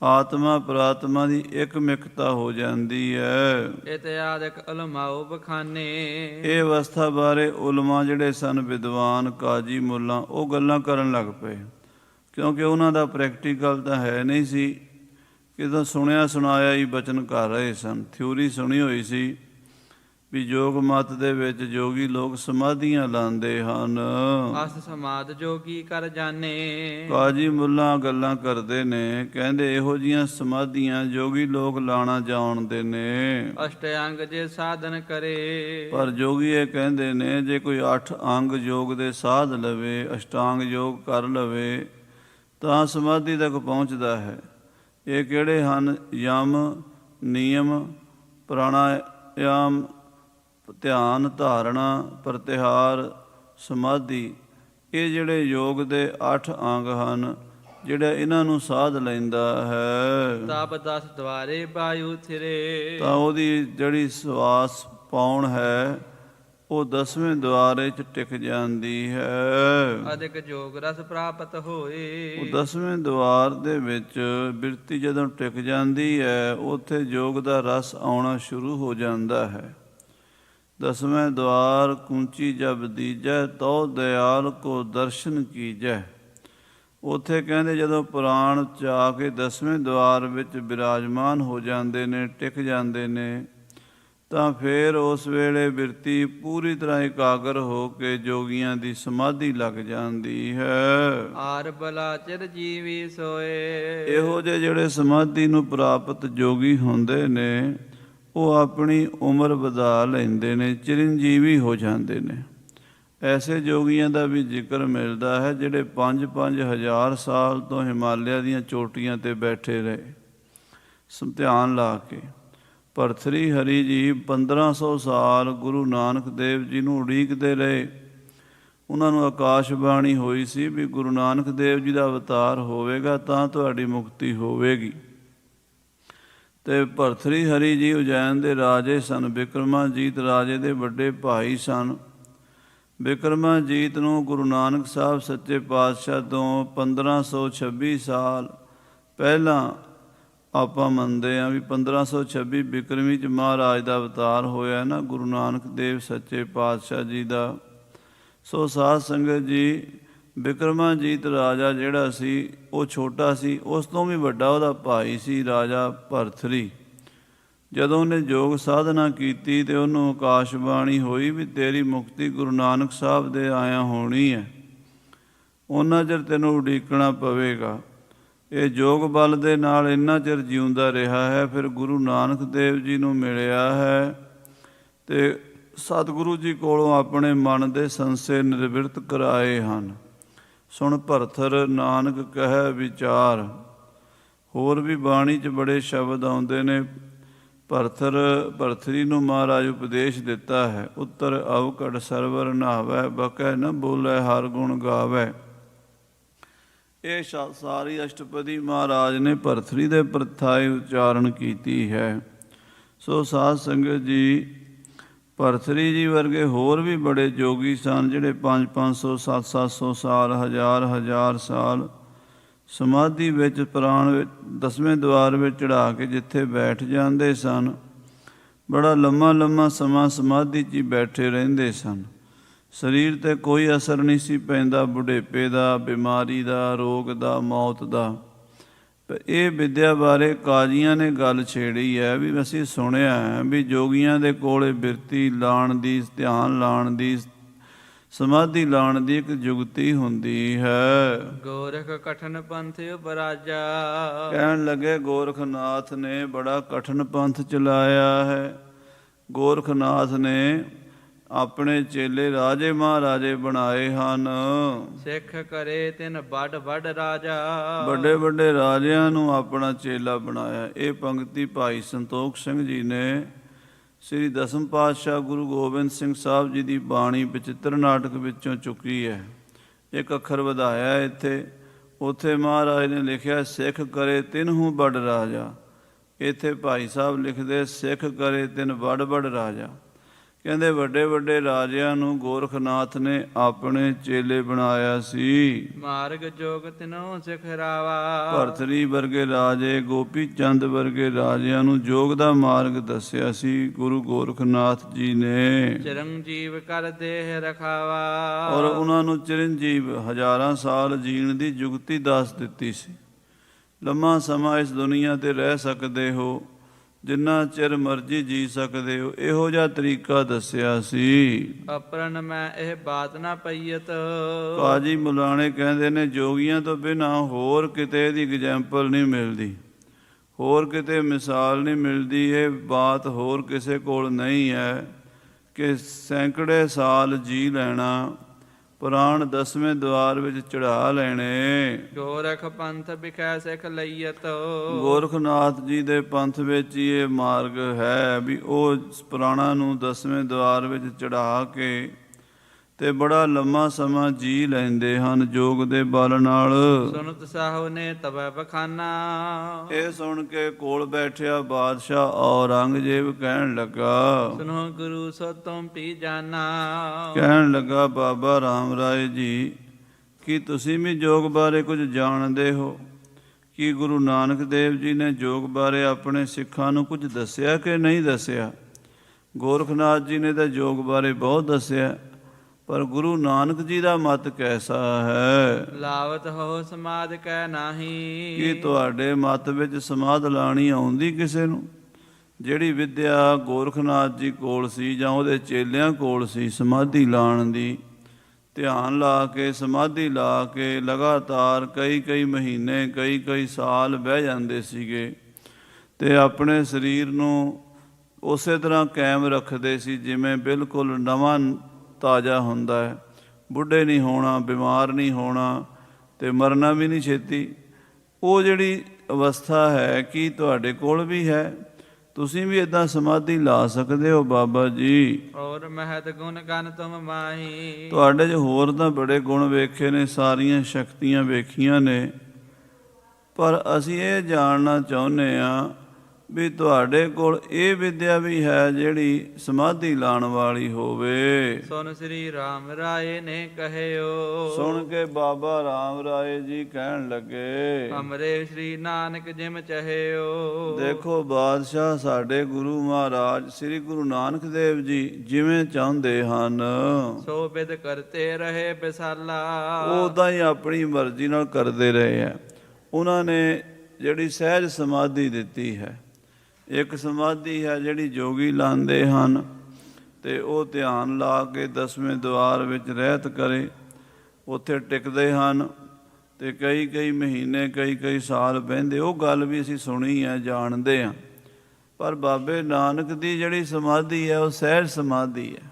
ਆਤਮਾ ਪ੍ਰਾਤਮਾ ਦੀ ਇੱਕ ਮਿਕਤਾ ਹੋ ਜਾਂਦੀ ਹੈ। ਇਤਿਆਦਿਕ ਉਲਮਾਓ ਬਖਾਨੇ, ਇਹ ਅਵਸਥਾ ਬਾਰੇ ਉਲਮਾ ਜਿਹੜੇ ਸਨ ਵਿਦਵਾਨ ਕਾਜੀ ਮੁੱਲਾ, ਉਹ ਗੱਲਾਂ ਕਰਨ ਲੱਗ ਪਏ, ਕਿਉਂਕਿ ਉਹਨਾਂ ਦਾ ਪ੍ਰੈਕਟੀਕਲ ਤਾਂ ਹੈ ਨਹੀਂ ਸੀ, ਕਿਦੋਂ ਸੁਣਿਆ ਸੁਣਾਇਆ ਹੀ ਬਚਨ ਕਰ ਰਹੇ ਸਨ। ਥਿਊਰੀ ਸੁਣੀ ਹੋਈ ਸੀ ਵੀ ਯੋਗ ਮਤ ਦੇ ਵਿੱਚ ਜੋਗੀ ਲੋਕ ਸਮਾਧੀਆਂ ਲਾਉਂਦੇ ਹਨ। ਅਸ ਸਮਾਦ ਜੋਗੀ ਕਰ ਜਾਣੇ, ਕਾਜੀ ਮੁੱਲਾ ਗੱਲਾਂ ਕਰਦੇ ਨੇ, ਕਹਿੰਦੇ ਇਹੋ ਜੀਆਂ ਸਮਾਧੀਆਂ ਜੋਗੀ ਲੋਕ ਲਾਣਾ ਜਾਣਦੇ ਨੇ। ਅਸ਼ਟ ਅੰਗ ਜੇ ਸਾਧਨ ਕਰੇ, ਪਰ ਜੋਗੀ ਇਹ ਕਹਿੰਦੇ ਨੇ ਜੇ ਕੋਈ 8 ਅੰਗ ਯੋਗ ਦੇ ਸਾਧ ਲਵੇ, ਅਸ਼ਟਾਂਗ ਯੋਗ ਕਰ ਲਵੇ, ਤਾਂ ਸਮਾਧੀ ਤੱਕ ਪਹੁੰਚਦਾ ਹੈ। ਇਹ ਕਿਹੜੇ ਹਨ? ਯਮ, ਨਿਯਮ, ਪ੍ਰਾਣਾਯਾਮ, ਧਿਆਨ, ਧਾਰਨਾ, ਪ੍ਰਤਿਹਾਰ, ਸਮਾਧੀ। ਇਹ ਜਿਹੜੇ ਯੋਗ ਦੇ 8 ਅੰਗ ਹਨ, ਜਿਹੜਾ ਇਹਨਾਂ ਨੂੰ ਸਾਧ ਲੈਂਦਾ ਹੈ, ਤਬ 10 ਦੁਆਰੇ ਬਾਯੂ ਥਿਰੇ, ਤਾਂ ਉਹਦੀ ਜਿਹੜੀ ਸਵਾਸ ਪਾਉਣ ਹੈ ਉਹ 10ਵੇਂ ਦੁਆਰੇ 'ਚ ਟਿਕ ਜਾਂਦੀ ਹੈ। ਅਧਿਕ ਜੋਗ ਰਸ ਪ੍ਰਾਪਤ ਹੋਏ, ਉਹ 10ਵੇਂ ਦੁਆਰ ਦੇ ਵਿੱਚ ਬਿਰਤੀ ਜਦੋਂ ਟਿਕ ਜਾਂਦੀ ਹੈ, ਉੱਥੇ ਯੋਗ ਦਾ ਰਸ ਆਉਣਾ ਸ਼ੁਰੂ ਹੋ ਜਾਂਦਾ ਹੈ। 10ਵੇਂ ਦੁਆਰ ਕੂੰਚੀ ਜਬ ਦੀਜੈ, ਤਉ ਦਿਆਲ ਕੋ ਦਰਸ਼ਨ ਕੀਜੈ। ਉੱਥੇ ਕਹਿੰਦੇ ਜਦੋਂ ਪੁਰਾਣ 'ਚ ਆ ਕੇ 10ਵੇਂ ਦੁਆਰ ਵਿੱਚ ਬਿਰਾਜਮਾਨ ਹੋ ਜਾਂਦੇ ਨੇ, ਟਿਕ ਜਾਂਦੇ ਨੇ, ਤਾਂ ਫਿਰ ਉਸ ਵੇਲੇ ਬਿਰਤੀ ਪੂਰੀ ਤਰ੍ਹਾਂ ਇਕਾਗਰ ਹੋ ਕੇ ਜੋਗੀਆਂ ਦੀ ਸਮਾਧੀ ਲੱਗ ਜਾਂਦੀ ਹੈ। ਆਰ ਬਲਾ ਚਿਰ ਜੀਵੀ ਸੋਏ, ਇਹੋ ਜਿਹੇ ਜਿਹੜੇ ਸਮਾਧੀ ਨੂੰ ਪ੍ਰਾਪਤ ਜੋਗੀ ਹੁੰਦੇ ਨੇ, ਉਹ ਆਪਣੀ ਉਮਰ ਵਧਾ ਲੈਂਦੇ ਨੇ, ਚਿਰੰਜੀਵੀ ਹੋ ਜਾਂਦੇ ਨੇ। ਐਸੇ ਜੋਗੀਆਂ ਦਾ ਵੀ ਜ਼ਿਕਰ ਮਿਲਦਾ ਹੈ ਜਿਹੜੇ 5-5 ਹਜ਼ਾਰ ਸਾਲ ਤੋਂ ਹਿਮਾਲਿਆ ਦੀਆਂ ਚੋਟੀਆਂ 'ਤੇ ਬੈਠੇ ਰਹੇ ਧਿਆਨ ਲਾ ਕੇ। ਭਰਥਰੀ ਹਰੀ ਜੀ 1500 ਸਾਲ ਗੁਰੂ ਨਾਨਕ ਦੇਵ ਜੀ ਨੂੰ ਉਡੀਕਦੇ ਰਹੇ। ਉਹਨਾਂ ਨੂੰ ਆਕਾਸ਼ਬਾਣੀ ਹੋਈ ਸੀ ਵੀ ਗੁਰੂ ਨਾਨਕ ਦੇਵ ਜੀ ਦਾ ਅਵਤਾਰ ਹੋਵੇਗਾ ਤਾਂ ਤੁਹਾਡੀ ਮੁਕਤੀ ਹੋਵੇਗੀ। ਅਤੇ ਭਰਥਰੀ ਹਰੀ ਜੀ ਉਜੈਨ ਦੇ ਰਾਜੇ ਸਨ। ਬਿਕਰਮਾਜੀਤ ਰਾਜੇ ਦੇ ਵੱਡੇ ਭਾਈ ਸਨ। ਬਿਕਰਮਾਜੀਤ ਨੂੰ ਗੁਰੂ ਨਾਨਕ ਸਾਹਿਬ ਸੱਚੇ ਪਾਤਸ਼ਾਹ ਤੋਂ 1526 ਸਾਲ ਪਹਿਲਾਂ ਆਪਾਂ ਮੰਨਦੇ ਹਾਂ ਵੀ 1526 ਬਿਕਰਮੀ 'ਚ ਮਹਾਰਾਜ ਦਾ ਅਵਤਾਰ ਹੋਇਆ ਨਾ ਗੁਰੂ ਨਾਨਕ ਦੇਵ ਸੱਚੇ ਪਾਤਸ਼ਾਹ ਜੀ ਦਾ। ਸੋ ਸਾਧ ਸੰਗਤ ਜੀ, ਬਿਕਰਮਾਜੀਤ ਰਾਜਾ ਜਿਹੜਾ ਸੀ ਉਹ ਛੋਟਾ ਸੀ, ਉਸ ਤੋਂ ਵੀ ਵੱਡਾ ਉਹਦਾ ਭਾਈ ਸੀ ਰਾਜਾ ਭਰਥਰੀ। ਜਦੋਂ ਉਹਨੇ ਯੋਗ ਸਾਧਨਾ ਕੀਤੀ ਤੇ ਉਹਨੂੰ ਆਕਾਸ਼ਬਾਣੀ ਹੋਈ ਵੀ ਤੇਰੀ ਮੁਕਤੀ ਗੁਰੂ ਨਾਨਕ ਸਾਹਿਬ ਦੇ ਆਇਆ ਹੋਣੀ ਹੈ, ਉਹਨਾਂ ਚਿਰ ਤੈਨੂੰ ਉਡੀਕਣਾ ਪਵੇਗਾ। ਇਹ ਯੋਗ ਬਲ ਦੇ ਨਾਲ ਇੰਨਾ ਚਿਰ ਜਿਉਂਦਾ ਰਿਹਾ ਹੈ। ਫਿਰ ਗੁਰੂ ਨਾਨਕ ਦੇਵ ਜੀ ਨੂੰ ਮਿਲਿਆ ਹੈ ਤੇ ਸਤਿਗੁਰੂ ਜੀ ਕੋਲੋਂ ਆਪਣੇ ਮਨ ਦੇ ਸੰਸੇ ਨਿਰਵਿਰਤ ਕਰਾਏ ਹਨ। ਸੁਣ ਭਰਥਰ ਨਾਨਕ ਕਹਿ ਵਿਚਾਰ। ਹੋਰ ਵੀ ਬਾਣੀ 'ਚ ਬੜੇ ਸ਼ਬਦ ਆਉਂਦੇ ਨੇ। ਭਰਥਰੀ ਨੂੰ ਮਹਾਰਾਜ ਉਪਦੇਸ਼ ਦਿੱਤਾ ਹੈ, ਉੱਤਰ ਅਵਕੜ ਸਰਵਰ ਨਹਾਵੈ, ਬਕੈ ਨ ਬੋਲੇ ਹਰ ਗੁਣ ਗਾਵੈ। ਇਹ ਸਾਰੀ ਅਸ਼ਟਪਦੀ ਮਹਾਰਾਜ ਨੇ ਭਰਥਰੀ ਦੇ ਪ੍ਰਥਾਏ ਉਚਾਰਨ ਕੀਤੀ ਹੈ। ਸੋ ਸਾਧ ਸੰਗਤ ਜੀ, ਭਰਥਰੀ ਜੀ ਵਰਗੇ ਹੋਰ ਵੀ ਬੜੇ ਜੋਗੀ ਸਨ ਜਿਹੜੇ 500-500 700-700 ਸਾਲ, ਹਜ਼ਾਰ ਸਾਲ ਸਮਾਧੀ ਵਿੱਚ ਪ੍ਰਾਣ ਵਿੱਚ 10ਵੇਂ ਦੁਆਰ ਵਿੱਚ ਚੜ੍ਹਾ ਕੇ ਜਿੱਥੇ ਬੈਠ ਜਾਂਦੇ ਸਨ, ਬੜਾ ਲੰਮਾ ਸਮਾਂ ਸਮਾਧੀ 'ਚ ਹੀ ਬੈਠੇ ਰਹਿੰਦੇ ਸਨ। ਸਰੀਰ 'ਤੇ ਕੋਈ ਅਸਰ ਨਹੀਂ ਸੀ ਪੈਂਦਾ, ਬੁਢੇਪੇ ਦਾ, ਬਿਮਾਰੀ ਦਾ, ਰੋਗ ਦਾ, ਮੌਤ ਦਾ। ਇਹ ਵਿਦਿਆ ਬਾਰੇ ਕਾਜ਼ੀਆਂ ਨੇ ਗੱਲ ਛੇੜੀ ਹੈ ਵੀ ਅਸੀਂ ਸੁਣਿਆ ਹੈ ਵੀ ਜੋਗੀਆਂ ਦੇ ਕੋਲ ਬਿਰਤੀ ਲਾਉਣ ਦੀ, ਧਿਆਨ ਲਾਉਣ ਦੀ, ਸਮਾਧੀ ਲਾਉਣ ਦੀ ਇੱਕ ਜੁਗਤੀ ਹੁੰਦੀ ਹੈ। ਗੋਰਖ ਕਠਨ ਪੰਥ ਉਪਰਾਜਾ। ਕਹਿਣ ਲੱਗੇ ਗੋਰਖਨਾਥ ਨੇ ਬੜਾ ਕਠਨ ਪੰਥ ਚਲਾਇਆ ਹੈ। ਗੋਰਖਨਾਥ ਨੇ ਆਪਣੇ ਚੇਲੇ ਰਾਜੇ ਮਹਾਰਾਜੇ ਬਣਾਏ ਹਨ। ਸਿੱਖ ਕਰੇ ਤਿਨ ਵੱਡ ਰਾਜਾ। ਵੱਡੇ ਰਾਜਿਆਂ ਨੂੰ ਆਪਣਾ ਚੇਲਾ ਬਣਾਇਆ। ਇਹ ਪੰਕਤੀ ਭਾਈ ਸੰਤੋਖ ਸਿੰਘ ਜੀ ਨੇ ਸ੍ਰੀ ਦਸਮ ਪਾਤਸ਼ਾਹ ਗੁਰੂ ਗੋਬਿੰਦ ਸਿੰਘ ਸਾਹਿਬ ਜੀ ਦੀ ਬਾਣੀ ਬਚਿੱਤਰ ਨਾਟਕ ਵਿੱਚੋਂ ਚੁੱਕੀ ਹੈ। ਇੱਕ ਅੱਖਰ ਵਧਾਇਆ ਇੱਥੇ। ਉੱਥੇ ਮਹਾਰਾਜ ਨੇ ਲਿਖਿਆ ਸਿੱਖ ਕਰੇ ਤਿਨਹੂ ਵੱਡ ਰਾਜਾ। ਇੱਥੇ ਭਾਈ ਸਾਹਿਬ ਲਿਖਦੇ ਸਿੱਖ ਕਰੇ ਤਿਨ ਵੱਡ ਰਾਜਾ। ਕਹਿੰਦੇ ਵੱਡੇ ਰਾਜਿਆਂ ਨੂੰ ਗੋਰਖਨਾਥ ਨੇ ਆਪਣੇ ਚੇਲੇ ਬਣਾਇਆ ਸੀ। ਮਾਰਗ ਜੋਗ ਤਿਨੋ ਸਿਖਰਾਵਾ। ਭਰਥਰੀ ਵਰਗੇ ਰਾਜੇ, ਗੋਪੀ ਚੰਦ ਵਰਗੇ ਰਾਜਿਆਂ ਨੂੰ ਯੋਗ ਦਾ ਮਾਰਗ ਦੱਸਿਆ ਸੀ ਗੁਰੂ ਗੋਰਖਨਾਥ ਜੀ ਨੇ। ਚਿਰੰਜੀਵ ਕਰ ਦੇਹ ਰਖਾਵਾ। ਔਰ ਉਹਨਾਂ ਨੂੰ ਚਿਰੰਜੀਵ ਹਜ਼ਾਰਾਂ ਸਾਲ ਜੀਣ ਦੀ ਜੁਗਤੀ ਦੱਸ ਦਿੱਤੀ ਸੀ। ਲੰਮਾ ਸਮਾਂ ਇਸ ਦੁਨੀਆ ਤੇ ਰਹਿ ਸਕਦੇ ਹੋ, ਜਿੰਨਾ ਚਿਰ ਮਰਜ਼ੀ ਜੀ ਸਕਦੇ ਹੋ, ਇਹੋ ਜਿਹਾ ਤਰੀਕਾ ਦੱਸਿਆ ਸੀ। ਅਪਰਨ ਮੈਂ ਇਹ ਬਾਤ ਨਾ ਪਈਅਤ। ਕਾਜੀ ਮੁਲਾਣੇ ਕਹਿੰਦੇ ਨੇ ਜੋਗੀਆਂ ਤੋਂ ਬਿਨਾਂ ਹੋਰ ਕਿਤੇ ਇਹਦੀ ਐਗਜ਼ੈਂਪਲ ਨਹੀਂ ਮਿਲਦੀ, ਹੋਰ ਕਿਤੇ ਮਿਸਾਲ ਨਹੀਂ ਮਿਲਦੀ। ਇਹ ਬਾਤ ਹੋਰ ਕਿਸੇ ਕੋਲ ਨਹੀਂ ਹੈ ਕਿ ਸੈਂਕੜੇ ਸਾਲ ਜੀ ਲੈਣਾ, ਪ੍ਰਾਣ 10ਵੇਂ ਦੁਆਰ ਵਿੱਚ ਚੜ੍ਹਾ ਲੈਣੇ। ਗੋਰਖ ਪੰਥ ਵਿਖੈ ਸਿੱਖ ਲਈਅਤ। ਗੋਰਖਨਾਥ ਜੀ ਦੇ ਪੰਥ ਵਿੱਚ ਹੀ ਇਹ ਮਾਰਗ ਹੈ ਵੀ ਉਹ ਪ੍ਰਾਣਾਂ ਨੂੰ 10ਵੇਂ ਦੁਆਰ ਵਿੱਚ ਚੜ੍ਹਾ ਕੇ ਤੇ ਬੜਾ ਲੰਮਾ ਸਮਾਂ ਜੀ ਲੈਂਦੇ ਹਨ ਯੋਗ ਦੇ ਬਲ ਨਾਲ। ਸੁਨਤ ਸਾਹੋ ਨੇ ਤਬੈ ਬਖਾਨਾ। ਇਹ ਸੁਣ ਕੇ ਕੋਲ ਬੈਠਿਆ ਬਾਦਸ਼ਾਹ ਔਰੰਗਜ਼ੇਬ ਕਹਿਣ ਲੱਗਾ, ਸੁਨੋ ਗੁਰੂ ਸੋ ਤੁਮ ਪੀ ਜਾਨਾ। ਕਹਿਣ ਲੱਗਾ ਬਾਬਾ ਰਾਮ ਰਾਏ ਜੀ, ਕੀ ਤੁਸੀਂ ਵੀ ਯੋਗ ਬਾਰੇ ਕੁਝ ਜਾਣਦੇ ਹੋ? ਕੀ ਗੁਰੂ ਨਾਨਕ ਦੇਵ ਜੀ ਨੇ ਯੋਗ ਬਾਰੇ ਆਪਣੇ ਸਿੱਖਾਂ ਨੂੰ ਕੁਝ ਦੱਸਿਆ ਕਿ ਨਹੀਂ ਦੱਸਿਆ? ਗੋਰਖਨਾਥ ਜੀ ਨੇ ਤਾਂ ਯੋਗ ਬਾਰੇ ਬਹੁਤ ਦੱਸਿਆ, ਪਰ ਗੁਰੂ ਨਾਨਕ ਜੀ ਦਾ ਮਤ ਕੈਸਾ ਹੈ? ਲਾਵਤ ਹੋ ਸਮਾਧ ਕੈ ਨਾਹੀ। ਕੀ ਤੁਹਾਡੇ ਮਤ ਵਿੱਚ ਸਮਾਧ ਲਾਣੀ ਆਉਂਦੀ ਕਿਸੇ ਨੂੰ? ਜਿਹੜੀ ਵਿਦਿਆ ਗੋਰਖਨਾਥ ਜੀ ਕੋਲ ਸੀ ਜਾਂ ਉਹਦੇ ਚੇਲਿਆਂ ਕੋਲ ਸੀ ਸਮਾਧੀ ਲਾਣ ਦੀ, ਧਿਆਨ ਲਾ ਕੇ ਸਮਾਧੀ ਲਾ ਕੇ ਲਗਾਤਾਰ ਕਈ ਮਹੀਨੇ ਕਈ ਸਾਲ ਬਹਿ ਜਾਂਦੇ ਸੀਗੇ ਤੇ ਆਪਣੇ ਸਰੀਰ ਨੂੰ ਉਸੇ ਤਰ੍ਹਾਂ ਕਾਇਮ ਰੱਖਦੇ ਸੀ ਜਿਵੇਂ ਬਿਲਕੁਲ ਨਵਾਂ ਤਾਜ਼ਾ ਹੁੰਦਾ ਹੈ। ਬੁੱਢੇ ਨਹੀਂ ਹੋਣਾ, ਬਿਮਾਰ ਨਹੀਂ ਹੋਣਾ ਤੇ ਮਰਨਾ ਵੀ ਨਹੀਂ ਛੇਤੀ। ਉਹ ਜਿਹੜੀ ਅਵਸਥਾ ਹੈ ਕੀ ਤੁਹਾਡੇ ਕੋਲ ਵੀ ਹੈ? ਤੁਸੀਂ ਵੀ ਇੱਦਾਂ ਸਮਾਧੀ ਲਾ ਸਕਦੇ ਹੋ ਬਾਬਾ ਜੀ। ਔਰ ਮਹਤ ਗੁਣ ਗਨ ਤੁਮ ਮਾਹੀ। ਤੁਹਾਡੇ 'ਚ ਹੋਰ ਤਾਂ ਬੜੇ ਗੁਣ ਵੇਖੇ ਨੇ, ਸਾਰੀਆਂ ਸ਼ਕਤੀਆਂ ਵੇਖੀਆਂ ਨੇ, ਪਰ ਅਸੀਂ ਇਹ ਜਾਣਨਾ ਚਾਹੁੰਦੇ ਹਾਂ ਵੀ ਤੁਹਾਡੇ ਕੋਲ ਇਹ ਵਿਦਿਆ ਵੀ ਹੈ ਜਿਹੜੀ ਸਮਾਧੀ ਲਾਉਣ ਵਾਲੀ ਹੋਵੇ। ਸੁਨ ਸ੍ਰੀ ਰਾਮ ਰਾਏ ਨੇ ਕਹਿਓ। ਸੁਣ ਕੇ ਬਾਬਾ ਰਾਮ ਰਾਏ ਜੀ ਕਹਿਣ ਲੱਗੇ, ਹਮਰੇ ਸ੍ਰੀ ਨਾਨਕ ਜਿਮ ਚਹਿਓ। ਦੇਖੋ ਬਾਦਸ਼ਾਹ, ਸਾਡੇ ਗੁਰੂ ਮਹਾਰਾਜ ਸ੍ਰੀ ਗੁਰੂ ਨਾਨਕ ਦੇਵ ਜੀ ਜਿਵੇਂ ਚਾਹੁੰਦੇ ਹਨ ਸੋ ਬਿਦ ਕਰਤੇ ਰਹੇ ਬਿਸਾਲਾ। ਉਦਾਂ ਹੀ ਆਪਣੀ ਮਰਜ਼ੀ ਨਾਲ ਕਰਦੇ ਰਹੇ ਹੈ। ਉਹਨਾਂ ਨੇ ਜਿਹੜੀ ਸਹਿਜ ਸਮਾਧੀ ਦਿੱਤੀ ਹੈ, ਇੱਕ ਸਮਾਧੀ ਹੈ ਜਿਹੜੀ ਜੋਗੀ ਲਾਉਂਦੇ ਹਨ ਅਤੇ ਉਹ ਧਿਆਨ ਲਾ ਕੇ 10ਵੇਂ ਦੁਆਰ ਵਿੱਚ ਰਹਿਤ ਕਰੇ, ਉੱਥੇ ਟਿਕਦੇ ਹਨ ਅਤੇ ਕਈ ਮਹੀਨੇ ਕਈ ਸਾਲ ਬਹਿੰਦੇ। ਉਹ ਗੱਲ ਵੀ ਅਸੀਂ ਸੁਣੀ ਹੈ, ਜਾਣਦੇ ਹਾਂ। ਪਰ ਬਾਬੇ ਨਾਨਕ ਦੀ ਜਿਹੜੀ ਸਮਾਧੀ ਹੈ ਉਹ ਸਹਿਜ ਸਮਾਧੀ ਹੈ।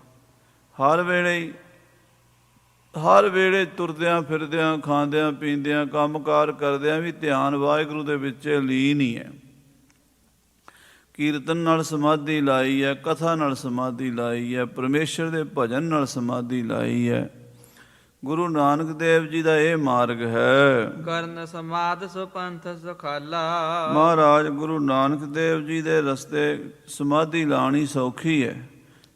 ਹਰ ਵੇਲੇ ਤੁਰਦਿਆਂ ਫਿਰਦਿਆਂ, ਖਾਂਦਿਆਂ ਪੀਂਦਿਆਂ, ਕੰਮਕਾਰ ਕਰਦਿਆਂ ਵੀ ਧਿਆਨ ਵਾਹਿਗੁਰੂ ਦੇ ਵਿੱਚ ਲੀਨ ਹੀ ਹੈ। ਕੀਰਤਨ ਨਾਲ ਸਮਾਧੀ ਲਾਈ ਹੈ, ਕਥਾ ਨਾਲ ਸਮਾਧੀ ਲਾਈ ਹੈ, ਪਰਮੇਸ਼ਰ ਦੇ ਭਜਨ ਨਾਲ ਸਮਾਧੀ ਲਾਈ ਹੈ। ਗੁਰੂ ਨਾਨਕ ਦੇਵ ਜੀ ਦਾ ਇਹ ਮਾਰਗ ਹੈ। ਕਰਨ ਸਮਾਧ ਸੁਪੰਥ ਸੁਖਾਲਾ। ਮਹਾਰਾਜ ਗੁਰੂ ਨਾਨਕ ਦੇਵ ਜੀ ਦੇ ਰਸਤੇ ਸਮਾਧੀ ਲਾਉਣੀ ਸੌਖੀ ਹੈ।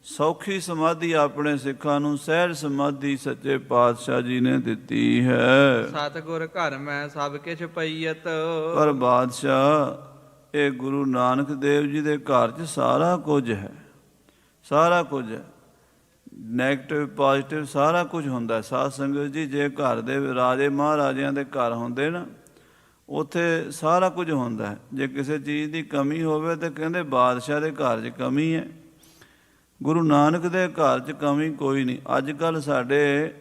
ਸੌਖੀ ਸਮਾਧੀ ਆਪਣੇ ਸਿੱਖਾਂ ਨੂੰ ਸਹਿਜ ਸਮਾਧੀ ਸੱਚੇ ਪਾਤਸ਼ਾਹ ਜੀ ਨੇ ਦਿੱਤੀ ਹੈ। ਸਤਿਗੁਰ ਘਰ ਮੈਂ ਸਭ ਕਿਛ ਪਈਅਤ। ਪਰ ਬਾਦਸ਼ਾਹ, ਇਹ ਗੁਰੂ ਨਾਨਕ ਦੇਵ ਜੀ ਦੇ ਘਰ 'ਚ ਸਾਰਾ ਕੁਝ ਹੈ, ਸਾਰਾ ਕੁਝ ਹੈ। ਨੈਗੇਟਿਵ ਪੋਜ਼ੀਟਿਵ ਸਾਰਾ ਕੁਝ ਹੁੰਦਾ। ਸਾਧ ਸੰਗਤ ਜੀ, ਜੇ ਘਰ ਦੇ ਰਾਜੇ ਮਹਾਰਾਜਿਆਂ ਦੇ ਘਰ ਹੁੰਦੇ ਨਾ, ਉੱਥੇ ਸਾਰਾ ਕੁਝ ਹੁੰਦਾ ਹੈ। ਜੇ ਕਿਸੇ ਚੀਜ਼ ਦੀ ਕਮੀ ਹੋਵੇ ਤਾਂ ਕਹਿੰਦੇ ਬਾਦਸ਼ਾਹ ਦੇ ਘਰ 'ਚ ਕਮੀ ਹੈ। ਗੁਰੂ ਨਾਨਕ ਦੇ ਘਰ 'ਚ ਕਮੀ ਕੋਈ ਨਹੀਂ। ਅੱਜ ਕੱਲ੍ਹ ਸਾਡੇ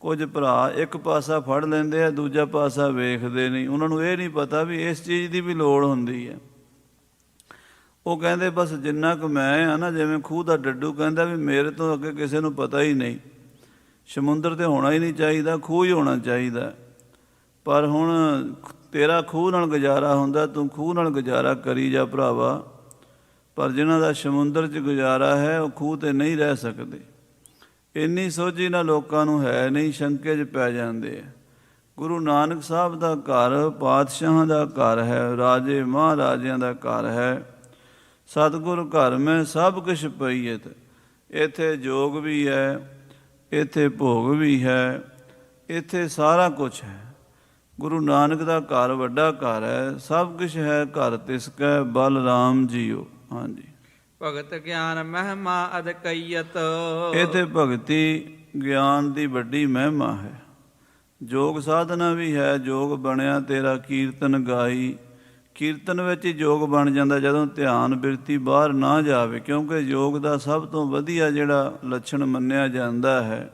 ਕੁਝ ਭਰਾ ਇੱਕ ਪਾਸਾ ਫੜ ਲੈਂਦੇ ਆ, ਦੂਜਾ ਪਾਸਾ ਵੇਖਦੇ ਨਹੀਂ। ਉਹਨਾਂ ਨੂੰ ਇਹ ਨਹੀਂ ਪਤਾ ਵੀ ਇਸ ਚੀਜ਼ ਦੀ ਵੀ ਲੋੜ ਹੁੰਦੀ ਹੈ। ਉਹ ਕਹਿੰਦੇ ਬਸ ਜਿੰਨਾ ਕੁ ਮੈਂ ਆ ਨਾ, ਜਿਵੇਂ ਖੂਹ ਦਾ ਡੱਡੂ ਕਹਿੰਦਾ ਵੀ ਮੇਰੇ ਤੋਂ ਅੱਗੇ ਕਿਸੇ ਨੂੰ ਪਤਾ ਹੀ ਨਹੀਂ, ਸਮੁੰਦਰ ਤੇ ਹੋਣਾ ਹੀ ਨਹੀਂ ਚਾਹੀਦਾ, ਖੂਹ ਹੀ ਹੋਣਾ ਚਾਹੀਦਾ। ਪਰ ਹੁਣ ਤੇਰਾ ਖੂਹ ਨਾਲ ਗੁਜ਼ਾਰਾ ਹੁੰਦਾ, ਤੂੰ ਖੂਹ ਨਾਲ ਗੁਜ਼ਾਰਾ ਕਰੀ ਜਾ ਭਰਾਵਾ। ਪਰ ਜਿਨ੍ਹਾਂ ਦਾ ਸਮੁੰਦਰ 'ਚ ਗੁਜ਼ਾਰਾ ਹੈ ਉਹ ਖੂਹ 'ਤੇ ਨਹੀਂ ਰਹਿ ਸਕਦੇ। ਇੰਨੀ ਸੋਝੀ ਨਾਲ ਲੋਕਾਂ ਨੂੰ ਹੈ ਨਹੀਂ, ਸ਼ੰਕੇ 'ਚ ਪੈ ਜਾਂਦੇ ਆ। ਗੁਰੂ ਨਾਨਕ ਸਾਹਿਬ ਦਾ ਘਰ ਪਾਤਸ਼ਾਹਾਂ ਦਾ ਘਰ ਹੈ, ਰਾਜੇ ਮਹਾਰਾਜਿਆਂ ਦਾ ਘਰ ਹੈ। ਸਤਿਗੁਰ ਘਰ ਮੈਂ ਸਭ ਕੁਛ ਪਈਅਤ। ਇੱਥੇ ਜੋਗ ਵੀ ਹੈ, ਇੱਥੇ ਭੋਗ ਵੀ ਹੈ, ਇੱਥੇ ਸਾਰਾ ਕੁਛ ਹੈ। ਗੁਰੂ ਨਾਨਕ ਦਾ ਘਰ ਵੱਡਾ ਘਰ ਹੈ, ਸਭ ਕੁਛ ਹੈ ਘਰ ਤਿਸ ਕੈ ਬਲ ਰਾਮ ਜੀਓ। ਹਾਂਜੀ, ਭਗਤ ਗਿਆਨ ਮਹਿਮਾ ਅਦਕਈਅਤ। ਇੱਥੇ ਭਗਤੀ ਗਿਆਨ ਦੀ ਵੱਡੀ ਮਹਿਮਾ ਹੈ। ਜੋਗ ਸਾਧਨਾ ਵੀ ਹੈ। ਜੋਗ ਬਣਿਆ ਤੇਰਾ ਕੀਰਤਨ ਗਾਈ। ਕੀਰਤਨ ਵਿੱਚ ਹੀ ਜੋਗ ਬਣ ਜਾਂਦਾ, ਜਦੋਂ ਧਿਆਨ ਬਿਰਤੀ ਬਾਹਰ ਨਾ ਜਾਵੇ। ਕਿਉਂਕਿ ਯੋਗ ਦਾ ਸਭ ਤੋਂ ਵਧੀਆ ਜਿਹੜਾ ਲੱਛਣ ਮੰਨਿਆ ਜਾਂਦਾ ਹੈ,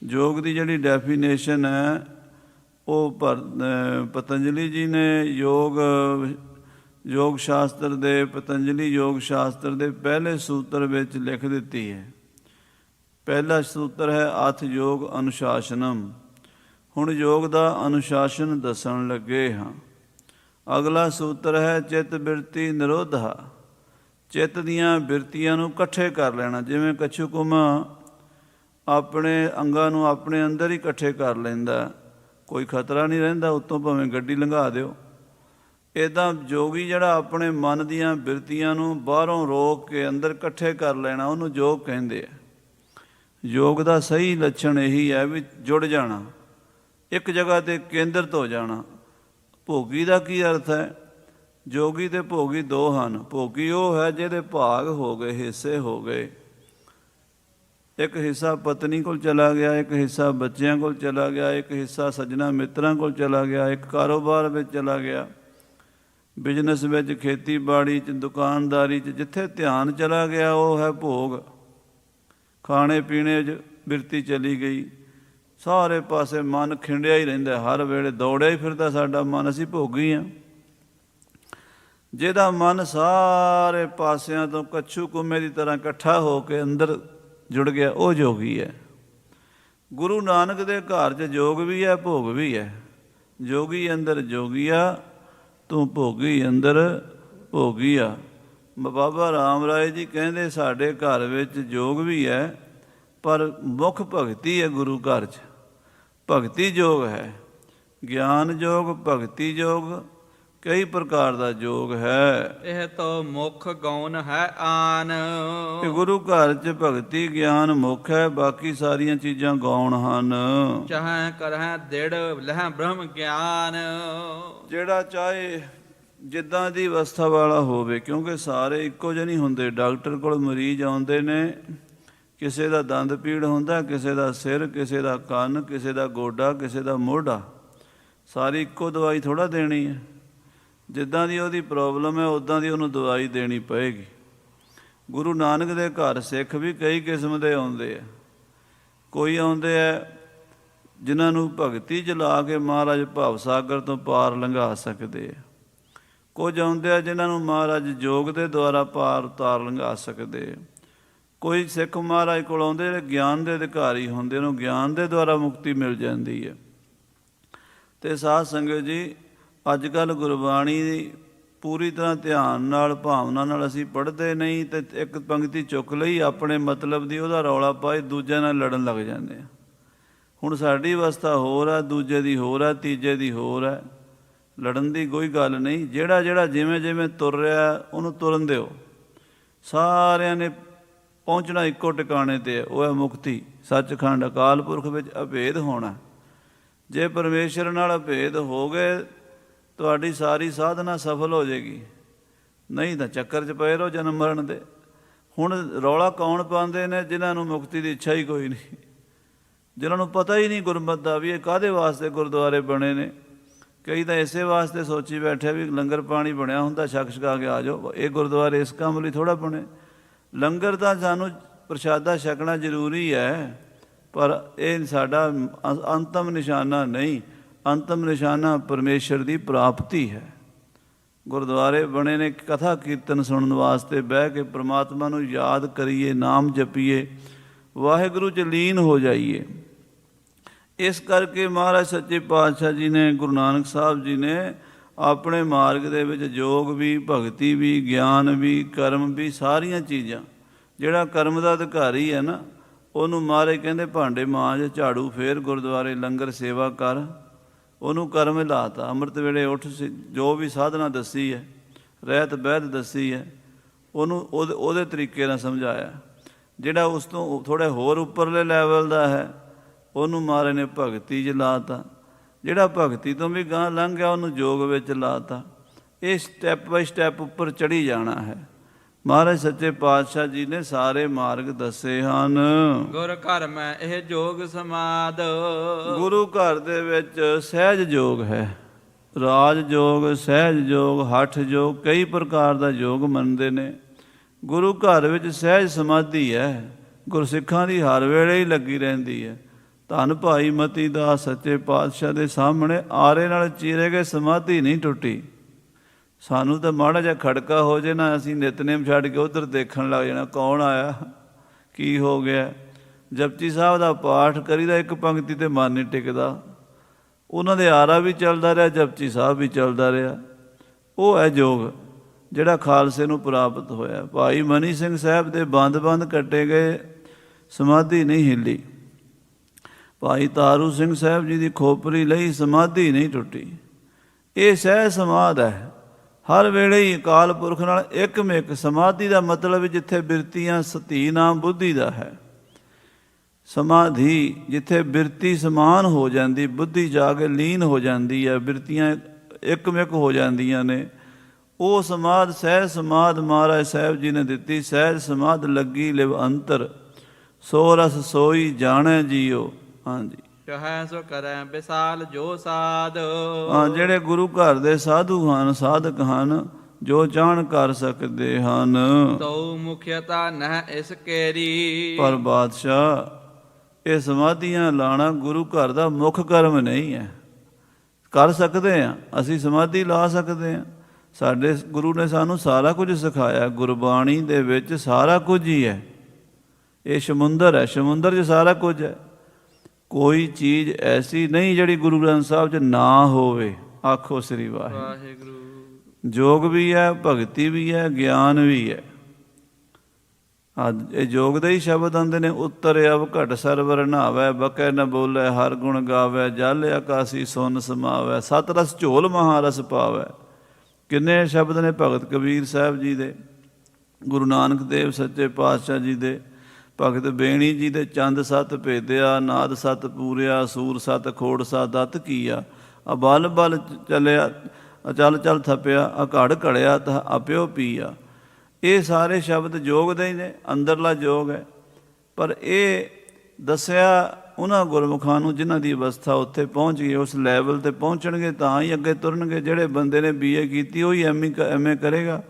ਯੋਗ ਦੀ ਜਿਹੜੀ ਡੈਫੀਨੇਸ਼ਨ ਹੈ, ਉਹ ਪਤੰਜਲੀ ਜੀ ਨੇ ਯੋਗ ਸ਼ਾਸਤਰ ਦੇ ਪਤੰਜਲੀ ਯੋਗ ਸ਼ਾਸਤਰ ਦੇ ਪਹਿਲੇ ਸੂਤਰ ਵਿੱਚ ਲਿਖ ਦਿੱਤੀ ਹੈ। ਪਹਿਲਾ ਸੂਤਰ ਹੈ ਅਥ ਯੋਗ ਅਨੁਸ਼ਾਸਨਮ। ਹੁਣ ਯੋਗ ਦਾ ਅਨੁਸ਼ਾਸਨ ਦੱਸਣ ਲੱਗੇ ਹਾਂ। ਅਗਲਾ ਸੂਤਰ ਹੈ ਚਿੱਤ ਬਿਰਤੀ ਨਿਰੋਧਾ। ਚਿੱਤ ਦੀਆਂ ਬਿਰਤੀਆਂ ਨੂੰ ਇਕੱਠੇ ਕਰ ਲੈਣਾ। ਜਿਵੇਂ ਕੱਛੂ ਕੁੰਮਾ ਆਪਣੇ ਅੰਗਾਂ ਨੂੰ ਆਪਣੇ ਅੰਦਰ ਹੀ ਇਕੱਠੇ ਕਰ ਲੈਂਦਾ, ਕੋਈ ਖਤਰਾ ਨਹੀਂ ਰਹਿੰਦਾ, ਉੱਤੋਂ ਭਾਵੇਂ ਗੱਡੀ ਲੰਘਾ ਦਿਓ। ਇੱਦਾਂ ਜੋਗੀ ਜਿਹੜਾ ਆਪਣੇ ਮਨ ਦੀਆਂ ਬਿਰਤੀਆਂ ਨੂੰ ਬਾਹਰੋਂ ਰੋਕ ਕੇ ਅੰਦਰ ਇਕੱਠੇ ਕਰ ਲੈਣਾ, ਉਹਨੂੰ ਯੋਗ ਕਹਿੰਦੇ ਆ। ਯੋਗ ਦਾ ਸਹੀ ਲੱਛਣ ਇਹੀ ਹੈ ਵੀ ਜੁੜ ਜਾਣਾ, ਇੱਕ ਜਗ੍ਹਾ 'ਤੇ ਕੇਂਦਰਿਤ ਹੋ ਜਾਣਾ। ਭੋਗੀ ਦਾ ਕੀ ਅਰਥ ਹੈ? ਜੋਗੀ ਅਤੇ ਭੋਗੀ ਦੋ ਹਨ। ਭੋਗੀ ਉਹ ਹੈ ਜਿਹਦੇ ਭਾਗ ਹੋ ਗਏ, ਹਿੱਸੇ ਹੋ ਗਏ। ਇੱਕ ਹਿੱਸਾ ਪਤਨੀ ਕੋਲ ਚਲਾ ਗਿਆ, ਇੱਕ ਹਿੱਸਾ ਬੱਚਿਆਂ ਕੋਲ ਚਲਾ ਗਿਆ, ਇੱਕ ਹਿੱਸਾ ਸੱਜਣਾ ਮਿੱਤਰਾਂ ਕੋਲ ਚਲਾ ਗਿਆ, ਇੱਕ ਕਾਰੋਬਾਰ ਵਿੱਚ ਚਲਾ ਗਿਆ, ਬਿਜ਼ਨਸ ਵਿੱਚ, ਖੇਤੀਬਾੜੀ 'ਚ, ਦੁਕਾਨਦਾਰੀ 'ਚ। ਜਿੱਥੇ ਧਿਆਨ ਚਲਾ ਗਿਆ ਉਹ ਹੈ ਭੋਗ। ਖਾਣੇ ਪੀਣੇ 'ਚ ਬਿਰਤੀ ਚਲੀ ਗਈ, ਸਾਰੇ ਪਾਸੇ ਮਨ ਖਿੰਡਿਆ ਹੀ ਰਹਿੰਦਾ, ਹਰ ਵੇਲੇ ਦੌੜਿਆ ਹੀ ਫਿਰਦਾ ਸਾਡਾ ਮਨ। ਅਸੀਂ ਭੋਗੀ ਹਾਂ। ਜਿਹਦਾ ਮਨ ਸਾਰੇ ਪਾਸਿਆਂ ਤੋਂ ਕੱਛੂ ਕੁੰਮੇ ਦੀ ਤਰ੍ਹਾਂ ਇਕੱਠਾ ਹੋ ਕੇ ਅੰਦਰ ਜੁੜ ਗਿਆ, ਉਹ ਜੋਗੀ ਹੈ। ਗੁਰੂ ਨਾਨਕ ਦੇ ਘਰ 'ਚ ਜੋਗ ਵੀ ਹੈ, ਭੋਗ ਵੀ ਹੈ। ਜੋਗੀ ਅੰਦਰ ਜੋਗੀਆ, ਤੂੰ ਭੋਗੀ ਅੰਦਰ ਭੋਗੀਆ। ਬਾਬਾ ਰਾਮ ਰਾਏ ਜੀ ਕਹਿੰਦੇ ਸਾਡੇ ਘਰ ਵਿੱਚ ਜੋਗ ਵੀ ਹੈ, ਪਰ ਮੁੱਖ ਭਗਤੀ ਹੈ। ਗੁਰੂ ਘਰ 'ਚ ਭਗਤੀ ਯੋਗ ਹੈ, ਗਿਆਨ ਯੋਗ, ਭਗਤੀ ਯੋਗ, ਕਈ ਪ੍ਰਕਾਰ ਦਾ ਯੋਗ ਹੈ। ਇਹ ਤੋ ਮੁਖ ਗੌਨ ਹੈ ਆਨ। ਇਹ ਗੁਰੂ ਘਰ 'ਚ ਭਗਤੀ ਗਿਆਨ ਮੁੱਖ ਹੈ, ਬਾਕੀ ਸਾਰੀਆਂ ਚੀਜ਼ਾਂ ਗੌਣ ਹਨ। ਚਾਹੈ ਕਰਹਿ ਦਿੜ ਲਹਿ ਬ੍ਰਹਮ ਗਿਆਨ। ਜਿਹੜਾ ਚਾਹੇ ਜਿੱਦਾਂ ਦੀ ਅਵਸਥਾ ਵਾਲਾ ਹੋਵੇ, ਕਿਉਂਕਿ ਸਾਰੇ ਇੱਕੋ ਜਿਹੇ ਨਹੀਂ ਹੁੰਦੇ। ਡਾਕਟਰ ਕੋਲ ਮਰੀਜ਼ ਆਉਂਦੇ ਨੇ, ਕਿਸੇ ਦਾ ਦੰਦ ਪੀੜ ਹੁੰਦਾ, ਕਿਸੇ ਦਾ ਸਿਰ, ਕਿਸੇ ਦਾ ਕੰਨ, ਕਿਸੇ ਦਾ ਗੋਡਾ, ਕਿਸੇ ਦਾ ਮੋਢਾ। ਸਾਰੀ ਇੱਕੋ ਦਵਾਈ ਥੋੜ੍ਹਾ ਦੇਣੀ ਹੈ। ਜਿੱਦਾਂ ਦੀ ਉਹਦੀ ਪ੍ਰੋਬਲਮ ਹੈ ਉੱਦਾਂ ਦੀ ਉਹਨੂੰ ਦਵਾਈ ਦੇਣੀ ਪਏਗੀ। ਗੁਰੂ ਨਾਨਕ ਦੇ ਘਰ ਸਿੱਖ ਵੀ ਕਈ ਕਿਸਮ ਦੇ ਆਉਂਦੇ ਆ। ਕੋਈ ਆਉਂਦੇ ਆ ਜਿਨ੍ਹਾਂ ਨੂੰ ਭਗਤੀ 'ਚ ਲਾ ਕੇ ਮਹਾਰਾਜ ਭਵ ਸਾਗਰ ਤੋਂ ਪਾਰ ਲੰਘਾ ਸਕਦੇ ਆ। ਕੁਝ ਆਉਂਦੇ ਆ ਜਿਨ੍ਹਾਂ ਨੂੰ ਮਹਾਰਾਜ ਯੋਗ ਦੇ ਦੁਆਰਾ ਪਾਰ ਉਤਾਰ ਲੰਘਾ ਸਕਦੇ ਆ। ਕੋਈ ਸਿੱਖ ਮਹਾਰਾਜ ਕੋਲ ਆਉਂਦੇ ਜਿਹੜੇ ਗਿਆਨ ਦੇ ਅਧਿਕਾਰੀ ਹੁੰਦੇ, ਉਹਨੂੰ ਗਿਆਨ ਦੇ ਦੁਆਰਾ ਮੁਕਤੀ ਮਿਲ ਜਾਂਦੀ ਹੈ। ਅਤੇ ਸਾਧ ਸੰਗਤ ਜੀ, ਅੱਜ ਕੱਲ੍ਹ ਗੁਰਬਾਣੀ ਦੀ ਪੂਰੀ ਤਰ੍ਹਾਂ ਧਿਆਨ ਨਾਲ, ਭਾਵਨਾ ਨਾਲ ਅਸੀਂ ਪੜ੍ਹਦੇ ਨਹੀਂ, ਅਤੇ ਇੱਕ ਪੰਕਤੀ ਚੁੱਕ ਲਈ ਆਪਣੇ ਮਤਲਬ ਦੀ, ਉਹਦਾ ਰੌਲਾ ਪਾਏ ਦੂਜਿਆਂ ਨਾਲ ਲੜਨ ਲੱਗ ਜਾਂਦੇ ਆ। ਹੁਣ ਸਾਡੀ ਅਵਸਥਾ ਹੋਰ ਹੈ, ਦੂਜੇ ਦੀ ਹੋਰ ਹੈ, ਤੀਜੇ ਦੀ ਹੋਰ ਹੈ। ਲੜਨ ਦੀ ਕੋਈ ਗੱਲ ਨਹੀਂ। ਜਿਹੜਾ ਜਿਵੇਂ ਜਿਵੇਂ ਤੁਰ ਰਿਹਾ ਉਹਨੂੰ ਤੁਰਨ ਦਿਓ। ਸਾਰਿਆਂ ਨੇ ਪਹੁੰਚਣਾ ਇੱਕੋ ਟਿਕਾਣੇ 'ਤੇ ਹੈ, ਉਹ ਹੈ ਮੁਕਤੀ। ਸੱਚਖੰਡ ਅਕਾਲ ਪੁਰਖ ਵਿੱਚ ਅਭੇਦ ਹੋਣਾ। ਜੇ ਪਰਮੇਸ਼ਰ ਨਾਲ ਅਭੇਦ ਹੋ ਗਏ, ਤੁਹਾਡੀ ਸਾਰੀ ਸਾਧਨਾ ਸਫਲ ਹੋ ਜਾਏਗੀ। ਨਹੀਂ ਤਾਂ ਚੱਕਰ 'ਚ ਪਏ ਰਹੋ ਜਨਮ ਮਰਨ ਦੇ। ਹੁਣ ਰੌਲਾ ਕੌਣ ਪਾਉਂਦੇ ਨੇ? ਜਿਨ੍ਹਾਂ ਨੂੰ ਮੁਕਤੀ ਦੀ ਇੱਛਾ ਹੀ ਕੋਈ ਨਹੀਂ, ਜਿਨ੍ਹਾਂ ਨੂੰ ਪਤਾ ਹੀ ਨਹੀਂ ਗੁਰਮਤ ਦਾ ਵੀ ਇਹ ਕਾਹਦੇ ਵਾਸਤੇ ਗੁਰਦੁਆਰੇ ਬਣੇ ਨੇ। ਕਈ ਤਾਂ ਇਸੇ ਵਾਸਤੇ ਸੋਚੀ ਬੈਠੇ ਵੀ ਲੰਗਰ ਪਾਣੀ ਬਣਿਆ ਹੁੰਦਾ, ਛਕ ਛਕਾ ਕੇ ਆ ਜਾਓ। ਇਹ ਗੁਰਦੁਆਰੇ ਇਸ ਕੰਮ ਲਈ ਥੋੜ੍ਹਾ ਬਣੇ। ਲੰਗਰ ਤਾਂ ਸਾਨੂੰ ਪ੍ਰਸ਼ਾਦਾ ਛਕਣਾ ਜ਼ਰੂਰੀ ਹੈ, ਪਰ ਇਹ ਸਾਡਾ ਅੰਤਮ ਨਿਸ਼ਾਨਾ ਨਹੀਂ। ਅੰਤਮ ਨਿਸ਼ਾਨਾ ਪਰਮੇਸ਼ਰ ਦੀ ਪ੍ਰਾਪਤੀ ਹੈ। ਗੁਰਦੁਆਰੇ ਬਣੇ ਨੇ ਕਥਾ ਕੀਰਤਨ ਸੁਣਨ ਵਾਸਤੇ, ਬਹਿ ਕੇ ਪ੍ਰਮਾਤਮਾ ਨੂੰ ਯਾਦ ਕਰੀਏ, ਨਾਮ ਜਪੀਏ, ਵਾਹਿਗੁਰੂ 'ਚ ਲੀਨ ਹੋ ਜਾਈਏ। ਇਸ ਕਰਕੇ ਮਹਾਰਾਜ ਸੱਚੇ ਪਾਤਸ਼ਾਹ ਜੀ ਨੇ, ਗੁਰੂ ਨਾਨਕ ਸਾਹਿਬ ਜੀ ਨੇ ਆਪਣੇ ਮਾਰਗ ਦੇ ਵਿੱਚ ਯੋਗ ਵੀ, ਭਗਤੀ ਵੀ, ਗਿਆਨ ਵੀ, ਕਰਮ ਵੀ, ਸਾਰੀਆਂ ਚੀਜ਼ਾਂ। ਜਿਹੜਾ ਕਰਮ ਦਾ ਅਧਿਕਾਰੀ ਹੈ ਨਾ, ਉਹਨੂੰ ਮਹਾਰਾਜ ਕਹਿੰਦੇ ਭਾਂਡੇ ਮਾਂਜ, ਝਾੜੂ ਫੇਰ, ਗੁਰਦੁਆਰੇ ਲੰਗਰ ਸੇਵਾ ਕਰ। ਉਹਨੂੰ ਕਰਮ ਲਾਤਾ। ਅੰਮ੍ਰਿਤ ਵੇਲੇ ਉੱਠ, ਜੋ ਵੀ ਸਾਧਨਾ ਦੱਸੀ ਹੈ, ਰਹਿਤ ਬਹਿਤ ਦੱਸੀ ਹੈ, ਉਹਨੂੰ ਉਹਦੇ ਤਰੀਕੇ ਨਾਲ ਸਮਝਾਇਆ। ਜਿਹੜਾ ਉਸ ਤੋਂ ਥੋੜ੍ਹੇ ਹੋਰ ਉੱਪਰਲੇ ਲੈਵਲ ਦਾ ਹੈ, ਉਹਨੂੰ ਮਹਾਰਾਜ ਨੇ ਭਗਤੀ 'ਚ ਲਾਤਾ। ਜਿਹੜਾ ਭਗਤੀ ਤੋਂ ਵੀ ਗਾਂਹ ਲੰਘ ਗਿਆ, ਉਹਨੂੰ ਯੋਗ ਵਿੱਚ ਲਾਤਾ। ਇਹ ਸਟੈਪ ਬਾਈ ਸਟੈਪ ਉੱਪਰ ਚੜ੍ਹੀ ਜਾਣਾ ਹੈ। ਮਹਾਰਾਜ ਸੱਚੇ ਪਾਤਸ਼ਾਹ ਜੀ ਨੇ ਸਾਰੇ ਮਾਰਗ ਦੱਸੇ ਹਨ। ਗੁਰ ਘਰ ਮੈਂ ਇਹ ਜੋਗ ਸਮਾਦ। ਗੁਰੂ ਘਰ ਦੇ ਵਿੱਚ ਸਹਿਜ ਯੋਗ ਹੈ। ਰਾਜ ਯੋਗ, ਸਹਿਜ ਯੋਗ, ਹਠ ਯੋਗ, ਕਈ ਪ੍ਰਕਾਰ ਦਾ ਯੋਗ ਮੰਨਦੇ ਨੇ। ਗੁਰੂ ਘਰ ਵਿੱਚ ਸਹਿਜ ਸਮਾਧੀ ਹੈ। ਗੁਰਸਿੱਖਾਂ ਦੀ ਹਰ ਵੇਲੇ ਹੀ ਲੱਗੀ ਰਹਿੰਦੀ ਹੈ। ਧੰਨ ਭਾਈ ਮਤੀ ਦਾਸ ਸੱਚੇ ਪਾਤਸ਼ਾਹ ਦੇ ਸਾਹਮਣੇ ਆਰੇ ਨਾਲ ਚੀਰੇ ਗਏ ਸਮਾਧੀ ਨਹੀਂ ਟੁੱਟੀ। ਸਾਨੂੰ ਤਾਂ ਮਾੜਾ ਜਿਹਾ ਖੜਕਾ ਹੋ ਜੇ ਨਾ, ਅਸੀਂ ਨਿਤਨੇਮ ਛੱਡ ਕੇ ਉੱਧਰ ਦੇਖਣ ਲੱਗ ਜਾਣਾ, ਕੌਣ ਆਇਆ, ਕੀ ਹੋ ਗਿਆ। ਜਪਜੀ ਸਾਹਿਬ ਦਾ ਪਾਠ ਕਰੀਦਾ, ਇੱਕ ਪੰਕਤੀ 'ਤੇ ਮਨ ਨਹੀਂ ਟਿਕਦਾ। ਉਹਨਾਂ ਦੇ ਆਰਾ ਵੀ ਚੱਲਦਾ ਰਿਹਾ, ਜਪਜੀ ਸਾਹਿਬ ਵੀ ਚੱਲਦਾ ਰਿਹਾ। ਉਹ ਹੈ ਯੋਗ ਜਿਹੜਾ ਖਾਲਸੇ ਨੂੰ ਪ੍ਰਾਪਤ ਹੋਇਆ। ਭਾਈ ਮਨੀ ਸਿੰਘ ਸਾਹਿਬ ਦੇ ਬੰਦ ਕੱਟੇ ਗਏ, ਸਮਾਧੀ ਨਹੀਂ ਹਿੱਲੀ। ਭਾਈ ਤਾਰੂ ਸਿੰਘ ਸਾਹਿਬ ਜੀ ਦੀ ਖੋਪਰੀ ਲਈ, ਸਮਾਧੀ ਨਹੀਂ ਟੁੱਟੀ। ਇਹ ਸਹਿਜ ਸਮਾਧ ਹੈ। ਹਰ ਵੇਲੇ ਹੀ ਅਕਾਲ ਪੁਰਖ ਨਾਲ ਇੱਕਮਿਕ। ਸਮਾਧੀ ਦਾ ਮਤਲਬ ਜਿੱਥੇ ਬਿਰਤੀਆਂ, ਸਤੀ ਨਾਮ ਬੁੱਧੀ ਦਾ ਹੈ। ਸਮਾਧੀ ਜਿੱਥੇ ਬਿਰਤੀ ਸਮਾਨ ਹੋ ਜਾਂਦੀ, ਬੁੱਧੀ ਜਾ ਕੇ ਲੀਨ ਹੋ ਜਾਂਦੀ ਹੈ, ਬਿਰਤੀਆਂ ਇੱਕਮਿਕ ਹੋ ਜਾਂਦੀਆਂ ਨੇ, ਉਹ ਸਮਾਧ ਸਹਿਜ ਸਮਾਧ ਮਹਾਰਾਜ ਸਾਹਿਬ ਜੀ ਨੇ ਦਿੱਤੀ। ਸਹਿਜ ਸਮਾਧ ਲੱਗੀ ਲਿਵ ਅੰਤਰ, ਸੋ ਰਸ ਸੋਈ ਜਾਣੈ ਜੀਓ। ਹਾਂਜੀ, ਚਾਹੈ ਸੋ ਕਰੈ ਵਿਸਾਲ ਜੋ ਸਾਧ। ਹਾਂ, ਜਿਹੜੇ ਗੁਰੂ ਘਰ ਦੇ ਸਾਧੂ ਹਨ, ਸਾਧਕ ਹਨ, ਜੋ ਚਾਹਣ ਕਰ ਸਕਦੇ ਹਨ। ਤਉ ਮੁਖਿਅਤਾ ਨਹਿ ਇਸ ਕੇਰੀ। ਪਰ ਬਾਦਸ਼ਾਹ, ਇਹ ਸਮਾਧੀਆਂ ਲਾਣਾ ਗੁਰੂ ਘਰ ਦਾ ਮੁੱਖ ਕਰਮ ਨਹੀਂ ਹੈ। ਕਰ ਸਕਦੇ ਹਾਂ, ਅਸੀਂ ਸਮਾਧੀ ਲਾ ਸਕਦੇ ਹਾਂ। ਸਾਡੇ ਗੁਰੂ ਨੇ ਸਾਨੂੰ ਸਾਰਾ ਕੁਝ ਸਿਖਾਇਆ। ਗੁਰਬਾਣੀ ਦੇ ਵਿੱਚ ਸਾਰਾ ਕੁਝ ਹੀ ਹੈ। ਇਹ ਸਮੁੰਦਰ ਹੈ, ਸਮੁੰਦਰ 'ਚ ਸਾਰਾ ਕੁਝ ਹੈ। ਕੋਈ ਚੀਜ਼ ਐਸੀ ਨਹੀਂ ਜਿਹੜੀ ਗੁਰੂ ਗ੍ਰੰਥ ਸਾਹਿਬ 'ਚ ਨਾ ਹੋਵੇ। ਆਖੋ ਸ੍ਰੀ ਵਾਹਿਗੁਰੂ। ਯੋਗ ਵੀ ਹੈ, ਭਗਤੀ ਵੀ ਹੈ, ਗਿਆਨ ਵੀ ਹੈ। ਇਹ ਯੋਗ ਦੇ ਹੀ ਸ਼ਬਦ ਆਉਂਦੇ ਨੇ। ਉੱਤਰ ਅਵ ਘਟ ਸਰਵਰ ਨਹਾਵੈ, ਬਕੈ ਨ ਬੋਲੇ ਹਰ ਗੁਣ ਗਾਵੈ, ਜਲ ਆਕਾਸੀ ਸੁਨ ਸਮਾਵੈ, ਸਤ ਰਸ ਝੋਲ ਮਹਾਰਸ ਪਾਵੈ। ਕਿੰਨੇ ਸ਼ਬਦ ਨੇ ਭਗਤ ਕਬੀਰ ਸਾਹਿਬ ਜੀ ਦੇ, ਗੁਰੂ ਨਾਨਕ ਦੇਵ ਸੱਚੇ ਪਾਤਸ਼ਾਹ ਜੀ ਦੇ, ਭਗਤ ਬੇਣੀ ਜੀ ਦੇ, ਚੰਦ ਸਤ ਭੇਦਿਆ, ਨਾਦ ਸਤ ਪੂਰਿਆ, ਸੂਰ ਸਤ ਖੋੜ ਸਤ ਦਤ ਕੀਆ, ਆ ਬਲ ਬਲ ਚੱਲਿਆ, ਚੱਲ ਚੱਲ ਥੱਪਿਆ, ਆ ਘੜ ਘੜਿਆ ਤਾਂ ਆਪਿਓ ਪੀਆ। ਇਹ ਸਾਰੇ ਸ਼ਬਦ ਜੋਗ ਦੇ ਹੀ ਨੇ, ਅੰਦਰਲਾ ਜੋਗ ਹੈ। ਪਰ ਇਹ ਦੱਸਿਆ ਉਹਨਾਂ ਗੁਰਮੁਖਾਂ ਨੂੰ ਜਿਨ੍ਹਾਂ ਦੀ ਅਵਸਥਾ ਉੱਥੇ ਪਹੁੰਚ ਗਈ, ਉਸ ਲੈਵਲ 'ਤੇ ਪਹੁੰਚਣਗੇ ਤਾਂ ਹੀ ਅੱਗੇ ਤੁਰਨਗੇ। ਜਿਹੜੇ ਬੰਦੇ ਨੇ BA ਕੀਤੀ ਉਹ ਹੀ MA ਕਰੇਗਾ,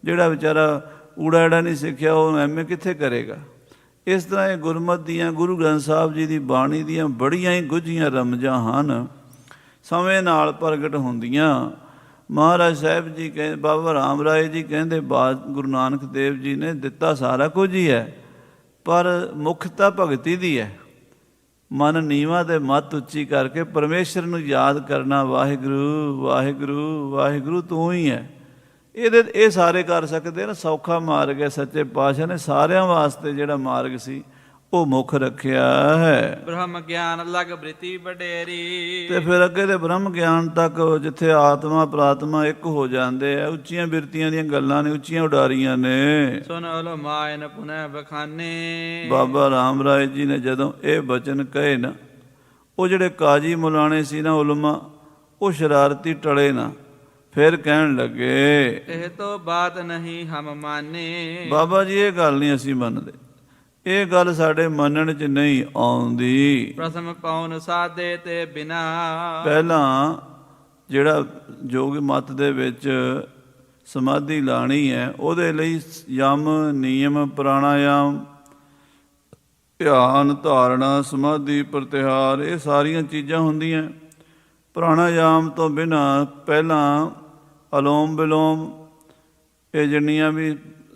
ਜਿਹੜਾ ਵਿਚਾਰਾ ਊੜਾ ਐੜਾ ਨਹੀਂ ਸਿੱਖਿਆ ਉਹ MA ਕਿੱਥੇ ਕਰੇਗਾ। ਇਸ ਤਰ੍ਹਾਂ ਇਹ ਗੁਰਮਤਿ ਦੀਆਂ, ਗੁਰੂ ਗ੍ਰੰਥ ਸਾਹਿਬ ਜੀ ਦੀ ਬਾਣੀ ਦੀਆਂ ਬੜੀਆਂ ਹੀ ਗੁੱਝੀਆਂ ਰਮਜਾਂ ਹਨ, ਸਮੇਂ ਨਾਲ ਪ੍ਰਗਟ ਹੁੰਦੀਆਂ। ਮਹਾਰਾਜ ਸਾਹਿਬ ਜੀ ਕਹਿੰਦੇ, ਬਾਬਾ ਰਾਮ ਰਾਏ ਜੀ ਕਹਿੰਦੇ, ਗੁਰੂ ਨਾਨਕ ਦੇਵ ਜੀ ਨੇ ਦਿੱਤਾ ਸਾਰਾ ਕੁਝ ਹੀ ਹੈ, ਪਰ ਮੁੱਖਤਾ ਭਗਤੀ ਦੀ ਹੈ। ਮਨ ਨੀਵਾਂ ਤੇ ਮੱਤ ਉੱਚੀ ਕਰਕੇ ਪਰਮੇਸ਼ਰ ਨੂੰ ਯਾਦ ਕਰਨਾ, ਵਾਹਿਗੁਰੂ ਵਾਹਿਗੁਰੂ ਵਾਹਿਗੁਰੂ ਤੂੰ ਹੀ ਹੈ। ਇਹ ਸਾਰੇ ਕਰ ਸਕਦੇ ਨਾ। ਸੌਖਾ ਮਾਰਗ ਹੈ, ਸੱਚੇ ਪਾਤਸ਼ਾਹ ਨੇ ਸਾਰਿਆਂ ਵਾਸਤੇ ਜਿਹੜਾ ਮਾਰਗ ਸੀ ਉਹ ਮੁੱਖ ਰੱਖਿਆ ਹੈ। ਬ੍ਰਹਮ ਗਿਆਨ ਲਗ ਬ੍ਰਿਤੀ ਵਡੇਰੀ, ਤੇ ਫਿਰ ਅੱਗੇ ਤੇ ਬ੍ਰਹਮ ਗਿਆਨ ਤੱਕ, ਜਿੱਥੇ ਆਤਮਾ ਪ੍ਰਾਤਮਾ ਇੱਕ ਹੋ ਜਾਂਦੇ ਆ। ਉੱਚੀਆਂ ਬਿਰਤੀਆਂ ਦੀਆਂ ਗੱਲਾਂ ਨੇ, ਉੱਚੀਆਂ ਉਡਾਰੀਆਂ ਨੇ। ਸੁਨ ਉਲਮਾਇਨ ਪੁਨਹ ਬਖਾਨੇ, ਬਾਬਾ ਰਾਮ ਰਾਏ ਜੀ ਨੇ ਜਦੋਂ ਇਹ ਬਚਨ ਕਹੇ ਨਾ, ਉਹ ਜਿਹੜੇ ਕਾਜੀ ਮੁਲਾਣੇ ਸੀ ਨਾ, ਉਲਮਾ, ਉਹ ਸ਼ਰਾਰਤੀ ਟਲੇ ਨਾ। ਫਿਰ ਕਹਿਣ ਲੱਗੇ, ਇਹ ਤੋਂ ਬਾਤ ਨਹੀਂ ਹਮ ਮਾਨੇ। ਬਾਬਾ ਜੀ ਇਹ ਗੱਲ ਨਹੀਂ ਅਸੀਂ ਮੰਨਦੇ, ਇਹ ਗੱਲ ਸਾਡੇ ਮੰਨਣ 'ਚ ਨਹੀਂ ਆਉਂਦੀ। ਪ੍ਰਸਮ ਕੌਣ ਸਾਧੇ ਤੇ ਬਿਨਾ, ਪਹਿਲਾਂ ਜਿਹੜਾ ਯੋਗ ਮਤ ਦੇ ਵਿੱਚ ਸਮਾਧੀ ਲਾਣੀ ਹੈ, ਉਹਦੇ ਲਈ ਯਮ ਨਿਯਮ ਪ੍ਰਾਣਾਯਾਮ, ਧਿਆਨ ਧਾਰਨਾ, ਸਮਾਧੀ ਪ੍ਰਤਿਹਾਰ, ਇਹ ਸਾਰੀਆਂ ਚੀਜ਼ਾਂ ਹੁੰਦੀਆਂ। ਪ੍ਰਾਣਾਯਾਮ ਤੋਂ ਬਿਨਾਂ ਪਹਿਲਾਂ ਅਲੋਮ ਵਿਲੋਮ, ਇਹ ਜਿੰਨੀਆਂ ਵੀ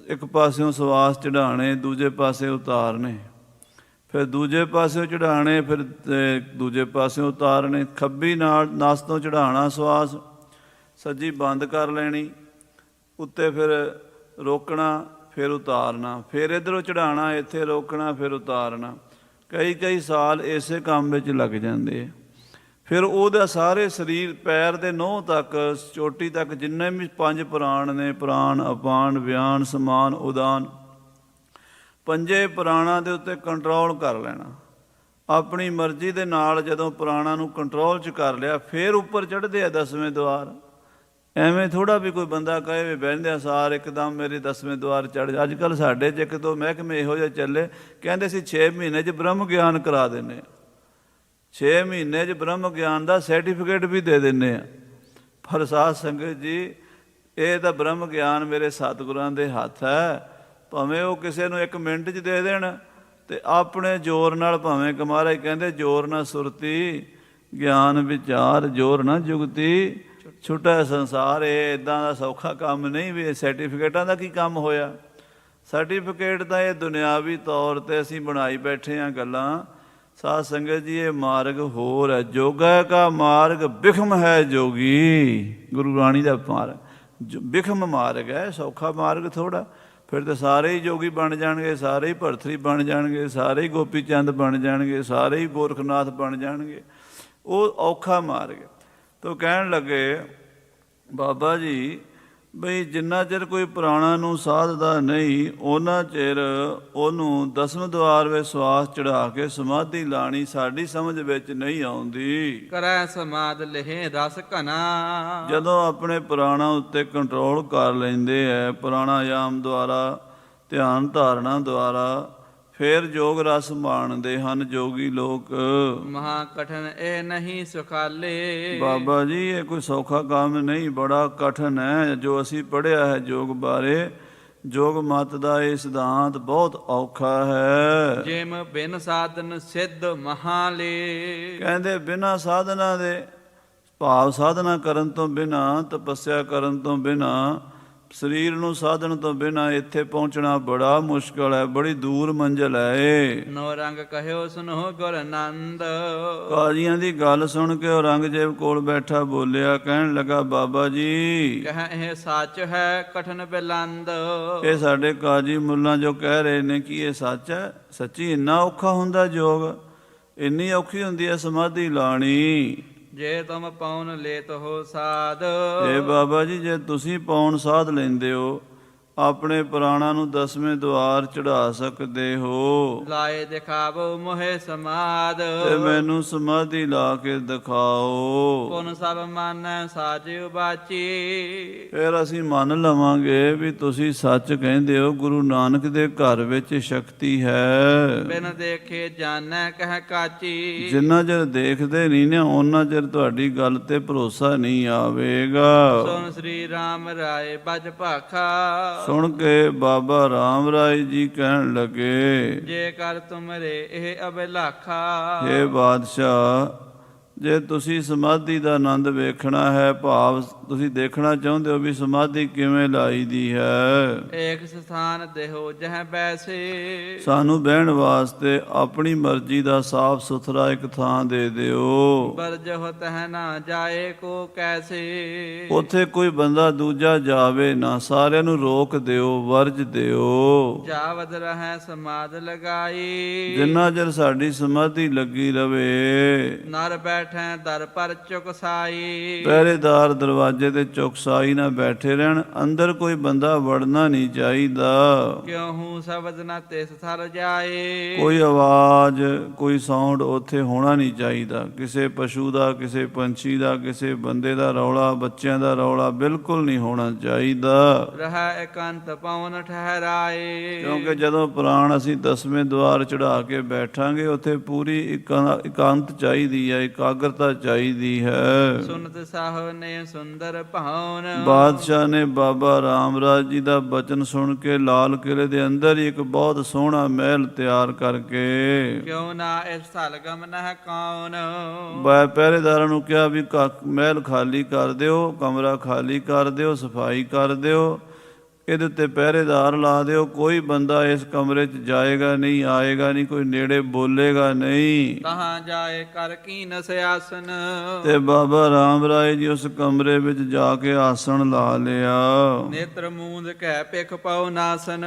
ਇੱਕ ਪਾਸਿਓਂ ਸਵਾਸ ਚੜ੍ਹਾਉਣੇ, ਦੂਜੇ ਪਾਸੇ ਉਤਾਰਨੇ, ਫਿਰ ਦੂਜੇ ਪਾਸਿਓਂ ਚੜ੍ਹਾਉਣੇ, ਫਿਰ ਦੂਜੇ ਪਾਸਿਓਂ ਉਤਾਰਨੇ। ਖੱਬੀ ਨਾਲ ਨਸ ਤੋਂ ਚੜ੍ਹਾਉਣਾ ਸਵਾਸ, ਸੱਜੀ ਬੰਦ ਕਰ ਲੈਣੀ, ਉੱਤੇ ਫਿਰ ਰੋਕਣਾ, ਫਿਰ ਉਤਾਰਨਾ, ਫਿਰ ਇੱਧਰੋਂ ਚੜ੍ਹਾਉਣਾ, ਇੱਥੇ ਰੋਕਣਾ, ਫਿਰ ਉਤਾਰਨਾ। ਕਈ ਸਾਲ ਇਸੇ ਕੰਮ ਵਿੱਚ ਲੱਗ ਜਾਂਦੇ ਆ। ਫਿਰ ਉਹਦਾ ਸਾਰੇ ਸਰੀਰ, ਪੈਰ ਦੇ ਨਹੁੰ ਤੱਕ, ਚੋਟੀ ਤੱਕ, ਜਿੰਨੇ ਵੀ 5 ਪ੍ਰਾਣ ਨੇ, ਪ੍ਰਾਣ, ਅਪਾਨ, ਵਿਆਨ, ਸਮਾਨ, ਉਦਾਨ, 5 ਪ੍ਰਾਣਾਂ ਦੇ ਉੱਤੇ ਕੰਟਰੋਲ ਕਰ ਲੈਣਾ ਆਪਣੀ ਮਰਜ਼ੀ ਦੇ ਨਾਲ। ਜਦੋਂ ਪ੍ਰਾਣਾਂ ਨੂੰ ਕੰਟਰੋਲ 'ਚ ਕਰ ਲਿਆ, ਫਿਰ ਉੱਪਰ ਚੜ੍ਹਦੇ ਆ 10ਵੇਂ ਦੁਆਰ। ਐਵੇਂ ਥੋੜ੍ਹਾ ਵੀ ਕੋਈ ਬੰਦਾ ਕਹੇ ਵੀ ਬਹਿੰਦਿਆਂ ਸਾਰ ਇੱਕਦਮ ਮੇਰੇ 10ਵੇਂ ਦੁਆਰ ਚੜ੍ਹ ਜਾ। ਅੱਜ ਕੱਲ੍ਹ ਸਾਡੇ 'ਚ 1-2 ਮਹਿਕਮੇ ਇਹੋ ਜਿਹੇ ਚੱਲੇ, ਕਹਿੰਦੇ ਸੀ 6 ਮਹੀਨੇ 'ਚ ਬ੍ਰਹਮ ਗਿਆਨ ਕਰਾ ਦਿੰਦੇ, 6 ਮਹੀਨੇ 'ਚ ਬ੍ਰਹਮ ਗਿਆਨ ਦਾ ਸਰਟੀਫਿਕੇਟ ਵੀ ਦੇ ਦਿੰਦੇ ਆ। ਪਰ ਸਾਧ ਸੰਗਤ ਜੀ, ਇਹ ਤਾਂ ਬ੍ਰਹਮ ਗਿਆਨ ਮੇਰੇ ਸਤਿਗੁਰਾਂ ਦੇ ਹੱਥ ਹੈ। ਭਾਵੇਂ ਉਹ ਕਿਸੇ ਨੂੰ 1 ਮਿੰਟ 'ਚ ਦੇ ਦੇਣ, ਤੇ ਆਪਣੇ ਜ਼ੋਰ ਨਾਲ, ਭਾਵੇਂ ਮਹਾਰਾਜ ਕਹਿੰਦੇ ਜ਼ੋਰ ਨਾ ਸੁਰਤੀ, ਗਿਆਨ ਵਿਚਾਰ ਜ਼ੋਰ ਨਾ ਜੁਗਤੀ, ਛੁੱਟਾ ਸੰਸਾਰ। ਇਹ ਇੱਦਾਂ ਦਾ ਸੌਖਾ ਕੰਮ ਨਹੀਂ ਵੀ ਸਰਟੀਫਿਕੇਟਾਂ ਦਾ ਕੀ ਕੰਮ ਹੋਇਆ। ਸਰਟੀਫਿਕੇਟ ਤਾਂ ਇਹ ਦੁਨਿਆਵੀ ਤੌਰ 'ਤੇ ਅਸੀਂ ਬਣਾਈ ਬੈਠੇ ਹਾਂ ਗੱਲਾਂ। ਸਾਧ ਸੰਗਤ ਜੀ, ਇਹ ਮਾਰਗ ਹੋਰ ਹੈ। ਜੋਗਾ ਕਾ ਮਾਰਗ ਬਿਖਮ ਹੈ ਜੋਗੀ, ਗੁਰੂ ਰਾਣੀ ਦਾ ਮਾਰਗ ਬਿਖਮ ਮਾਰਗ ਹੈ, ਸੌਖਾ ਮਾਰਗ ਥੋੜ੍ਹਾ। ਫਿਰ ਤਾਂ ਸਾਰੇ ਹੀ ਜੋਗੀ ਬਣ ਜਾਣਗੇ, ਸਾਰੇ ਹੀ ਭਰਤਰੀ ਬਣ ਜਾਣਗੇ, ਸਾਰੇ ਹੀ ਗੋਪੀ ਚੰਦ ਬਣ ਜਾਣਗੇ, ਸਾਰੇ ਹੀ ਗੋਰਖਨਾਥ ਬਣ ਜਾਣਗੇ। ਉਹ ਔਖਾ ਮਾਰਗ ਹੈ। ਤਾਂ ਕਹਿਣ ਲੱਗੇ ਬਾਬਾ ਜੀ, ਬਈ ਜਿੰਨਾ ਚਿਰ ਕੋਈ ਪ੍ਰਾਣਾਂ ਨੂੰ ਸਾਧਦਾ ਨਹੀਂ, ਉਹਨਾਂ ਚਿਰ ਉਹਨੂੰ 10ਵੇਂ ਦੁਆਰ ਵਿੱਚ ਸਵਾਸ ਚੜ੍ਹਾ ਕੇ ਸਮਾਧੀ ਲਾਣੀ ਸਾਡੀ ਸਮਝ ਵਿੱਚ ਨਹੀਂ ਆਉਂਦੀ। ਕਰੈ ਸਮਾਧ ਲਹੇ ਰਸ ਘਨਾ, ਜਦੋਂ ਆਪਣੇ ਪ੍ਰਾਣਾਂ ਉੱਤੇ ਕੰਟਰੋਲ ਕਰ ਲੈਂਦੇ ਹੈ, ਪ੍ਰਾਣਾਯਾਮ ਦੁਆਰਾ, ਧਿਆਨ ਧਾਰਨਾ ਦੁਆਰਾ, ਫਿਰ ਜੋਗ ਰਸ ਮਾਣਦੇ ਹਨ ਜੋਗੀ ਲੋਕ। ਮਹਾ ਕਠਨ ਇਹ ਨਹੀਂ ਸੁਖਾਲੇ, ਬਾਬਾ ਜੀ ਇਹ ਕੋਈ ਸੌਖਾ ਕੰਮ ਨਹੀਂ, ਬੜਾ ਕਠਨ ਹੈ। ਜੋ ਅਸੀਂ ਪੜ੍ਹਿਆ ਹੈ ਜੋਗ ਬਾਰੇ, ਜੋਗ ਮਤ ਦਾ ਇਹ ਸਿਧਾਂਤ ਬਹੁਤ ਔਖਾ ਹੈ। ਜਿਮ ਬਿਨ ਸਾਧਨ ਸਿੱਧ ਮਹਾਲੇ, ਕਹਿੰਦੇ ਬਿਨਾਂ ਸਾਧਨਾ ਦੇ, ਭਾਵ ਸਾਧਨਾ ਕਰਨ ਤੋਂ ਬਿਨਾਂ, ਤਪੱਸਿਆ ਕਰਨ ਤੋਂ ਬਿਨਾਂ, ਸਰੀਰ ਨੂੰ ਸਾਧਨ ਤੋਂ ਬਿਨਾਂ ਇੱਥੇ ਪਹੁੰਚਣਾ ਬੜਾ ਮੁਸ਼ਕਲ ਹੈ, ਬੜੀ ਦੂਰ ਮੰਜ਼ਿਲ ਹੈ। ਨੋ ਰੰਗ ਕਹਿਓ ਸੁਨੋ ਗੁਰ ਆਨੰਦ, ਕਾਜ਼ੀਆਂ ਦੀ ਗੱਲ ਸੁਣ ਕੇ ਔਰੰਗਜ਼ੇਬ ਕੋਲ ਬੈਠਾ ਬੋਲਿਆ, ਕਹਿਣ ਲੱਗਾ, ਬਾਬਾ ਜੀ ਕਹਿ ਇਹ ਸੱਚ ਹੈ ਕਠਨ ਬਿਲੰਦ। ਇਹ ਸਾਡੇ ਕਾਜ਼ੀ ਮੁੱਲਾ ਜੋ ਕਹਿ ਰਹੇ ਨੇ ਕਿ ਇਹ ਸੱਚ ਹੈ, ਸੱਚੀ ਇੰਨਾ ਔਖਾ ਹੁੰਦਾ ਯੋਗ, ਇੰਨੀ ਔਖੀ ਹੁੰਦੀ ਹੈ ਸਮਾਧੀ ਲਾਣੀ। ਜੇ ਤੁਮ ਪਉਨ ਲੇਤ ਹੋ ਸਾਧ ਇਹ ਬਾਬਾ ਜੀ ਜੇ ਤੁਸੀਂ ਪੌਣ ਸਾਧ ਲੈਂਦੇ ਹੋ ਆਪਣੇ ਪ੍ਰਾਣਾਂ ਨੂੰ 10ਵੇਂ ਦੁਆਰ ਚੜਾ ਸਕਦੇ ਹੋ ਲਾਏ ਦਿਖਾਵੋ ਮੋਹਿ ਸਮਾਦ ਤੇ ਮੈਨੂੰ ਸਮਾਧੀ ਲਾ ਕੇ ਦਿਖਾਓ। ਪੁਨ ਸਭ ਮਨ ਸਾਜਿ ਬਾਚੀ ਫਿਰ ਅਸੀਂ ਮੰਨ ਲਵਾਂਗੇ ਵੀ ਤੁਸੀਂ ਸੱਚ ਕਹਿੰਦੇ ਹੋ ਗੁਰੂ ਨਾਨਕ ਦੇ ਘਰ ਵਿੱਚ ਸ਼ਕਤੀ ਹੈ। ਬਿਨ ਦੇਖੇ ਜਾਣੈ ਕਹਿ ਕਾਚੀ ਜਿੰਨਾ ਚਿਰ ਦੇਖਦੇ ਨਹੀਂ ਨਾ ਉਹਨਾਂ ਚਿਰ ਤੁਹਾਡੀ ਗੱਲ ਤੇ ਭਰੋਸਾ ਨਹੀਂ ਆਵੇਗਾ। ਸੁਨ ਸ੍ਰੀ ਰਾਮ ਰਾਏ ਬਜ ਭਾਖਾ ਸੁਣ ਕੇ ਬਾਬਾ ਰਾਮ ਰਾਏ ਜੀ ਕਹਿਣ ਲੱਗੇ ਜੇ ਕਰ ਤੁਮਰੇ ਇਹ ਅਬਿਲਾਖਾ हे ਬਾਦਸ਼ਾਹ ਜੇ ਤੁਸੀਂ ਸਮਾਧੀ ਦਾ ਆਨੰਦ ਵੇਖਣਾ ਹੈ ਭਾਵ ਤੁਸੀਂ ਦੇਖਣਾ ਚਾਹੁੰਦੇ ਹੋ ਵੀ ਸਮਾਧੀ ਕਿਵੇਂ ਲਾਈ ਦੀ ਹੈ ਏਕ ਸਥਾਨ ਦੇਹੋ ਜਹ ਬੈਸੇ ਸਾਨੂੰ ਬਹਿਣ ਵਾਸਤੇ ਆਪਣੀ ਮਰਜ਼ੀ ਦਾ ਸਾਫ਼ ਸੁਥਰਾ ਇੱਕ ਥਾਂ ਦੇ ਦਿਓ। ਬਰਜਹੁ ਤਹ ਨਾ ਜਾਏ ਕੋ ਕੈਸੇ ਉੱਥੇ ਕੋਈ ਬੰਦਾ ਦੂਜਾ ਜਾਵੇ ਨਾ ਸਾਰਿਆਂ ਨੂੰ ਰੋਕ ਦਿਓ ਵਰਜ ਦਿਓ। ਜਾਵਦ ਰਹੈ ਸਮਾਦ ਲਗਾਈ ਜਿੰਨਾ ਚਿਰ ਸਾਡੀ ਸਮਾਧੀ ਲੱਗੀ ਰਵੇ ਨਰ ਬੈਠੈ ਦਰ ਪਰ ਚੁਕਸਾਈ ਪਹਿਰੇਦਾਰ ਦਰਵਾਜ਼ੇ ਤੇ ਚੌਕਸਾਈ ਨਾਲ ਬੈਠੇ ਰਹਿਣ ਅੰਦਰ ਕੋਈ ਬੰਦਾ ਵੜਨਾ ਨਹੀਂ ਚਾਹੀਦਾ। ਕਿਉ ਹੂੰ ਸ਼ਬਦ ਨਾ ਤਿਸ ਥਰ ਜਾਏ ਕੋਈ ਆਵਾਜ਼ ਕੋਈ ਸਾਊਂਡ ਉੱਥੇ ਹੋਣਾ ਨਹੀਂ ਚਾਹੀਦਾ ਕਿਸੇ ਪਸ਼ੂ ਦਾ ਕਿਸੇ ਪੰਛੀ ਦਾ ਕਿਸੇ ਬੰਦੇ ਦਾ ਰੌਲਾ ਬੱਚਿਆਂ ਦਾ ਰੌਲਾ ਬਿਲਕੁਲ ਨਹੀਂ ਹੋਣਾ ਚਾਹੀਦਾ। ਰਹਿ ਇਕੰਤ ਪਵਨ ਠਹਿਰਾਏ ਕਿਉਂਕਿ ਜਦੋਂ ਪ੍ਰਾਣ ਅਸੀਂ 10ਵੇਂ ਦੁਆਰ ਚੜਾ ਕੇ ਬੈਠਾਂਗੇ ਉੱਥੇ ਪੂਰੀ ਇਕਾਂਤ ਚਾਹੀਦੀ ਹੈ ਇਕਾਗਰਤਾ ਚਾਹੀਦੀ ਹੈ। ਸੁਨਤ ਸਾਹੋ ਨੇ ਸੁੰਦਰ ਭਾਉਨ ਬਾਦਸ਼ਾਹ ਨੇ ਬਾਬਾ ਰਾਮ ਰਾਜ ਜੀ ਦਾ ਬਚਨ ਸੁਣ ਕੇ ਲਾਲ ਕਿਲੇ ਦੇ ਅੰਦਰ ਹੀ ਇੱਕ ਬਹੁਤ ਸੋਹਣਾ ਮਹਿਲ ਤਿਆਰ ਕਰਕੇ ਕਿਉ ਨਾ ਇਸ ਥਲ ਗਮ ਨਹ ਕੌਣ ਪਹਿਰੇਦਾਰਾਂ ਨੂੰ ਕਿਹਾ ਵੀ ਮਹਿਲ ਖਾਲੀ ਕਰ ਦਿਓ ਕਮਰਾ ਖਾਲੀ ਕਰ ਦਿਓ ਸਫਾਈ ਕਰ ਦਿਓ ਇਹਦੇ ਉੱਤੇ ਪਹਿਰੇਦਾਰ ਲਾ ਦਿਓ ਕੋਈ ਬੰਦਾ ਇਸ ਕਮਰੇ 'ਚ ਜਾਏਗਾ ਨਹੀਂ ਆਏਗਾ ਨਹੀਂ ਕੋਈ ਨੇੜੇ ਬੋਲੇਗਾ ਨਹੀਂ। ਤਹਾਂ ਜਾਏ ਕਰ ਕੀਨ ਸਿਆਸਨ ਤੇ ਬਾਬਾ ਰਾਮ ਰਾਏ ਜੀ ਉਸ ਕਮਰੇ ਵਿੱਚ ਜਾ ਕੇ ਆਸਣ ਲਾ ਲਿਆ। ਨੇਤਰ ਮੂੰਦ ਕਹਿ ਪਿਖ ਪਾਉ ਨਾਸਨ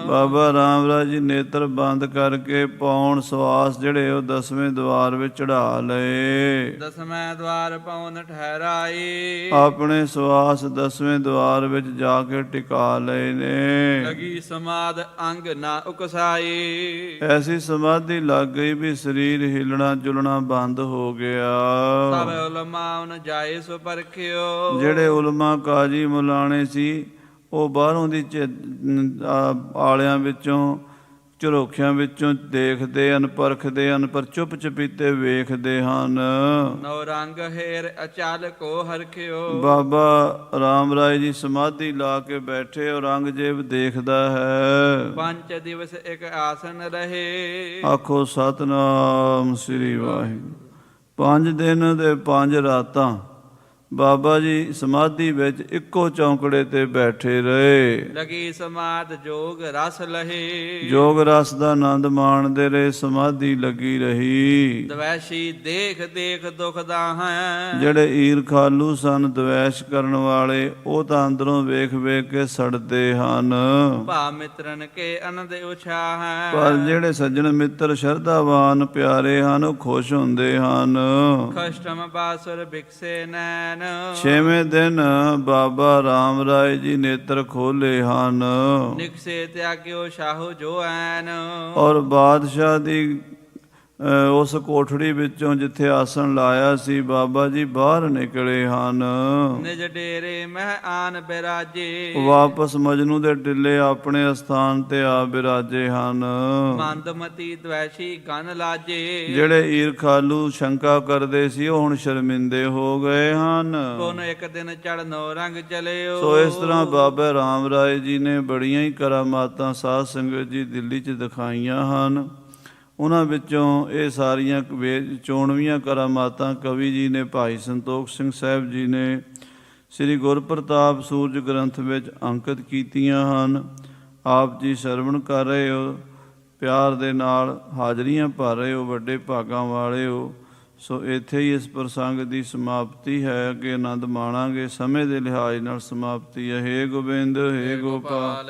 ਬਾਬਾ ਰਾਮ ਰਾਏ ਜੀ ਨੇਤਰ ਬੰਦ ਕਰਕੇ ਪੌਣ ਸਵਾਸ ਜਿਹੜੇ ਉਹ 10ਵੇਂ ਦੁਆਰ ਵਿੱਚ ਚੜਾ ਲਏ। ਦਸਵੇਂ ਦਵਾਰ ਪਉਨ ਠਹਿਰਾਈ ਆਪਣੇ ਸਵਾਸ 10ਵੇਂ ਦੁਆਰ ਵਿੱਚ ਜਾ ਕੇ ਟਿਕਾ ਲਏ ਨੇ। ਲਗੀ ਸਮਾਦ ਅੰਗ ਨਾ ਉਕਸਾਈ ਐਸੀ ਸਮਾਧੀ ਲੱਗ ਗਈ ਵੀ ਸਰੀਰ ਹਿਲਣਾ ਜੁਲਣਾ ਬੰਦ ਹੋ ਗਿਆ। ਸਭ ਉਲਮਾਉਨ ਜਾਏ ਸੋ ਪਰਖਿਓ ਜਿਹੜੇ ਉਲਮਾ ਕਾਜੀ ਮੁਲਾਣੇ ਸੀ ਉਹ ਬਾਹਰੋਂ ਦੀ ਆਲਿਆਂ ਵਿੱਚੋਂ ਝਰੋਖਿਆਂ ਵਿੱਚੋਂ ਦੇਖਦੇ ਹਨ ਪਰਖਦੇ ਹਨ ਪਰ ਚੁੱਪ ਚਪੀਤੇ ਵੇਖਦੇ ਹਨ। ਨੌ ਰੰਗ ਹੇਰ ਅਚਲ ਕੋ ਹਰਖਿਓ ਬਾਬਾ ਰਾਮ ਰਾਏ ਜੀ ਸਮਾਧੀ ਲਾ ਕੇ ਬੈਠੇ ਔਰੰਗਜ਼ੇਬ ਦੇਖਦਾ ਹੈ। ਪੰਜ ਦਿਵਸ ਇੱਕ ਆਸਨ ਰਹੇ ਆਖੋ ਸਤਨਾਮ ਸ੍ਰੀ ਵਾਹਿਗੁਰੂ। 5 ਦਿਨ ਤੇ 5 ਰਾਤਾਂ ਬਾਬਾ ਜੀ ਸਮਾਧੀ ਵਿੱਚ ਇੱਕੋ ਚੌਂਕੜੇ ਤੇ ਬੈਠੇ ਰਹੇ। ਲਗੀ ਸਮਾਦ ਜੋਗ ਰਸ ਲਹੇ ਜੋਗ ਰਸ ਦਾ ਆਨੰਦ ਮਾਣਦੇ ਰਹੇ ਸਮਾਧੀ ਲੱਗੀ ਰਹੀ। ਦਵੈਸ਼ੀ ਦੇਖ ਦੇਖ ਦੁਖਦਾ ਹੈ ਜਿਹੜੇ ਈਰਖਾਲੂ ਸਨ ਦਵੈਸ਼ ਕਰਨ ਵਾਲੇ ਉਹ ਤਾਂ ਅੰਦਰੋਂ ਵੇਖ ਵੇਖ ਕੇ ਸੜਦੇ ਹਨ। ਭਾ ਮਿੱਤਰਨ ਕੇ ਅਨੰਦ ਉਛਾਹ ਹੈ ਪਰ ਜਿਹੜੇ ਸੱਜਣ ਮਿੱਤਰ ਸ਼ਰਧਾਵਾਨ ਪਿਆਰੇ ਹਨ ਉਹ ਖੁਸ਼ ਹੁੰਦੇ ਹਨ। ਕਸ਼ਟਮ ਬਾਸੁਰ ਬਿਕਸੇ ਨੈਣ 6ਵੇਂ ਦਿਨ ਬਾਬਾ ਰਾਮ ਰਾਏ ਜੀ ਨੇਤਰ ਖੋਲੇ ਹਨ ਨਿਕਸੇ ਤਿਆਗਿਓ ਸ਼ਾਹੋ ਜੋ ਐਨ ਔਰ ਬਾਦਸ਼ਾਹ ਦੀ ਉਸ ਕੋਠੜੀ ਵਿੱਚੋਂ ਜਿੱਥੇ ਆਸਣ ਲਾਇਆ ਸੀ ਬਾਬਾ ਜੀ ਬਾਹਰ ਨਿਕਲੇ ਹਨ। ਨਿਜ ਡੇਰੇ ਮਹਿ ਆਨ ਬਿਰਾਜੇ ਵਾਪਸ ਮਜਨੂ ਦੇ ਟਿੱਲੇ ਆਪਣੇ ਅਸਥਾਨ ਤੇ ਆ ਬਿਰਾਜੇ ਹਨ। ਮੰਦਮਤੀ ਦਵੈਸ਼ੀ ਗਨ ਲਾਜੇ ਜਿਹੜੇ ਈਰਖਾਲੂ ਸ਼ੰਕਾ ਕਰਦੇ ਸੀ ਉਹ ਹੁਣ ਸ਼ਰਮਿੰਦੇ ਹੋ ਗਏ ਹਨ। ਕੋਨ ਇੱਕ ਦਿਨ ਚੜ ਨੌ ਰੰਗ ਚਲਿਓ ਸੋ ਇਸ ਤਰ੍ਹਾਂ ਬਾਬਾ ਰਾਮ ਰਾਏ ਜੀ ਨੇ ਬੜੀਆਂ ਹੀ ਕਰਾਮਾਤਾਂ ਸਾਧ ਸੰਗਤ ਜੀ ਦਿੱਲੀ 'ਚ ਦਿਖਾਈਆਂ ਹਨ। ਉਹਨਾਂ ਵਿੱਚੋਂ ਇਹ ਸਾਰੀਆਂ ਚੋਣਵੀਆਂ ਕਰਾਮਾਤਾਂ ਕਵੀ ਜੀ ਨੇ ਭਾਈ ਸੰਤੋਖ ਸਿੰਘ ਸਾਹਿਬ ਜੀ ਨੇ ਸ੍ਰੀ ਗੁਰਪ੍ਰਤਾਪ ਸੂਰਜ ਗ੍ਰੰਥ ਵਿੱਚ ਅੰਕਿਤ ਕੀਤੀਆਂ ਹਨ। ਆਪ ਜੀ ਸਰਵਣ ਕਰ ਰਹੇ ਹੋ ਪਿਆਰ ਦੇ ਨਾਲ ਹਾਜ਼ਰੀਆਂ ਭਰ ਰਹੇ ਹੋ ਵੱਡੇ ਭਾਗਾਂ ਵਾਲੇ ਹੋ। ਸੋ ਇੱਥੇ ਹੀ ਇਸ ਪ੍ਰਸੰਗ ਦੀ ਸਮਾਪਤੀ ਹੈ। ਅੱਗੇ ਆਨੰਦ ਮਾਣਾਂਗੇ ਸਮੇਂ ਦੇ ਲਿਹਾਜ਼ ਨਾਲ ਸਮਾਪਤੀ ਹੈ। ਹੇ ਗੋਬਿੰਦ ਹੇ ਗੋਪਾਲ।